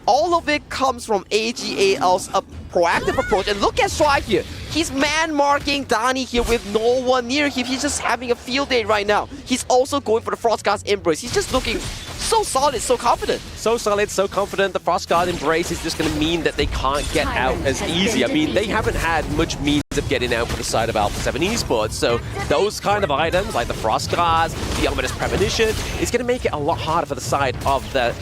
All of it comes from AG.AL's proactive approach. And look at Swag here. He's man-marking Danny here with no one near him. He's just having a field day right now. He's also going for the Frostguard's Embrace. He's just looking so solid, so confident. So solid, so confident. The Frostguard Embrace is just going to mean that they can't get out as easy. I mean, they haven't had much means up getting out for the side of Alpha7 Esports. So those kind of items, like the Frost Guards, the Ominous Premonition, is going to make it a lot harder for the side of the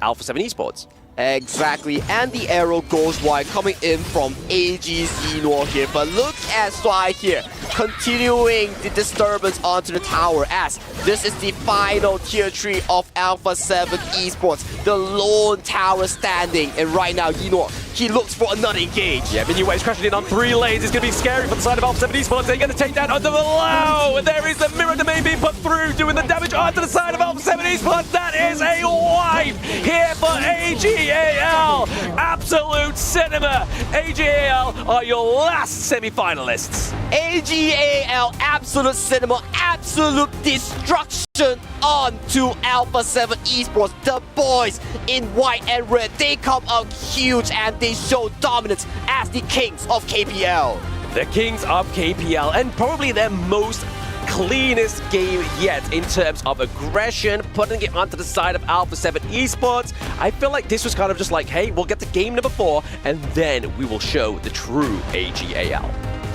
Alpha7 Esports. Exactly, and the arrow goes wide coming in from AG's Enor here. But look at Swai here, continuing the disturbance onto the tower as this is the final tier 3 of Alpha7 Esports. The lone tower standing, and right now Enor, he looks for another engage. Yeah, Minuet's crashing in on 3 lanes. It's going to be scary for the side of Alpha7 Esports. They're going to take that onto the low. And there is the mirror domain being put through, doing the damage onto the side of Alpha7 Esports. That is a wipe here for AG.AL. Absolute cinema. AG.AL are your last semi-finalists. AG.AL, absolute cinema, absolute destruction onto Alpha7 Esports. The boys in white and red, they come out huge and they show dominance as the kings of KPL. The kings of KPL, and probably their most cleanest game yet in terms of aggression, putting it onto the side of Alpha7 Esports. I feel like this was kind of just like, hey, we'll get to game number 4 and then we will show the true AG.AL.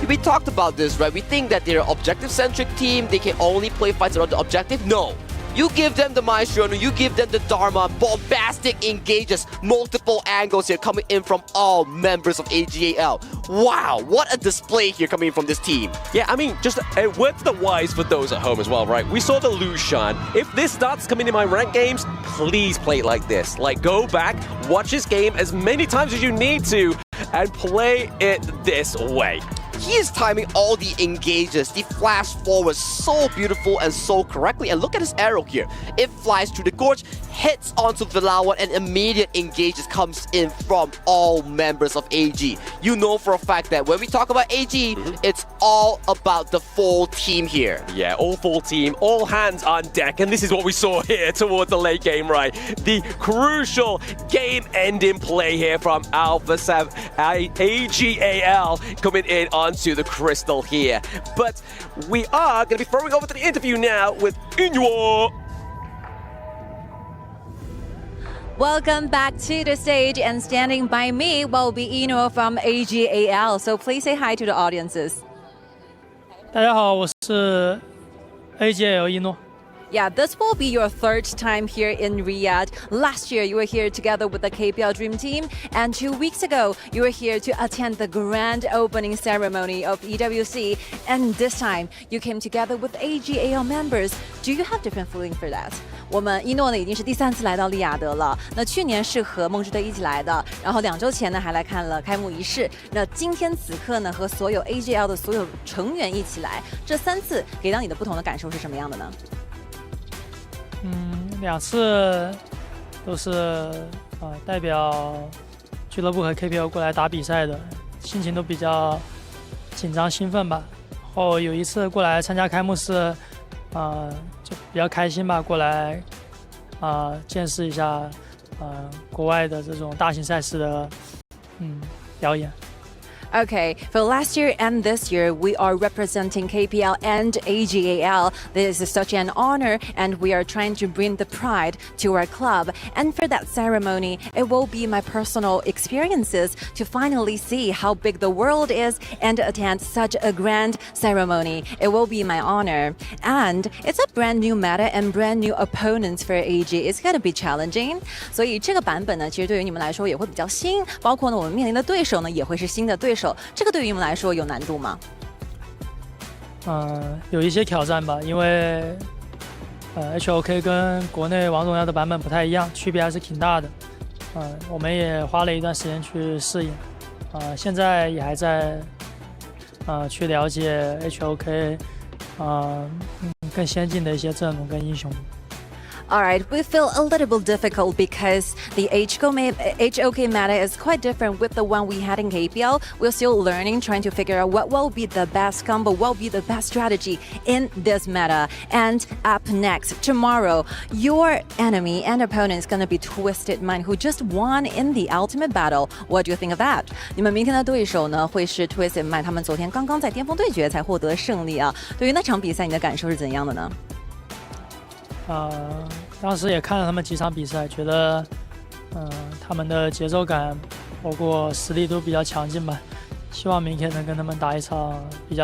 We talked about this, right? We think that they're an objective-centric team. They can only play fights around the objective. No. You give them the Maestro, you give them the Dharma, bombastic engages, multiple angles here coming in from all members of AG.AL. Wow, what a display here coming from this team. Yeah, I mean, just a word to the wise for those at home as well, right? We saw the Lucian. If this starts coming in my ranked games, please play it like this. Like, go back, watch this game as many times as you need to, and play it this way. He is timing all the engages, the flash forward so beautiful and so correctly. And look at his arrow here. It flies through the gorge, hits onto Villawan, and immediate engages comes in from all members of AG. You know for a fact that when we talk about AG, it's all about the full team here. Yeah, all full team, all hands on deck. And this is what we saw here towards the late game, right? The crucial game-ending play here from Alpha7, AG.AL coming in onto the crystal here. But we are going to be throwing over to the interview now with Inyo. Welcome back to the stage, and standing by me will be Ino from AG.AL. So please say hi to the audiences. 大家好，我是 AG.AL 一诺。 Yeah, this will be your 3rd time here in Riyadh. Last year, you were here together with the KPL Dream Team, and 2 weeks ago, you were here to attend the grand opening ceremony of EWC. And this time, you came together with AG.AL members. Do you have different feeling for that? 我们一诺呢已经是第3次来到利雅得了。那去年是和梦之队一起来的，然后2周前呢还来看了开幕仪式。那今天此刻呢和所有 AG.AL 的所有成员一起来，这3次给到你的不同的感受是什么样的呢？2次都是代表俱乐部和 KPL 过来打比赛的，心情都比较紧张兴奋吧。然后有一次过来参加开幕式，就比较开心吧，过来见识一下国外的这种大型赛事的表演。 Okay, for last year and this year, we are representing KPL and AG.AL. This is such an honor, and we are trying to bring the pride to our club. And for that ceremony, it will be my personal experiences to finally see how big the world is and attend such a grand ceremony. It will be my honor. And it's a brand new meta and brand new opponents for AG. It's going to be challenging. 所以这个版本呢，其实对于你们来说也会比较新，包括呢我们面临的对手呢也会是新的对手。 这个对于你们来说有难度吗？有一些挑战吧，因为HOK 跟国内王者荣耀的版本不太一样，区别还是挺大的。我们也花了一段时间去适应，现在也还在去了解 HOK 更先进的一些阵容跟英雄。 Alright, we feel a little bit difficult because the HOK meta is quite different with the one we had in KPL. We're still learning, trying to figure out what will be the best combo, what will be the best strategy in this meta. And up next, tomorrow, your enemy and opponent is going to be Twisted Mind, who just won in the ultimate battle. What do you think of that? 你们明天的对手呢会是 Twisted Mind， 他们昨天刚刚在巅峰对决才获得胜利啊。对于那场比赛，你的感受是怎样的呢？ 当时也看了他们几场比赛，觉得他们的节奏感包括实力都比较强劲吧。希望明天能跟他们打一场比较。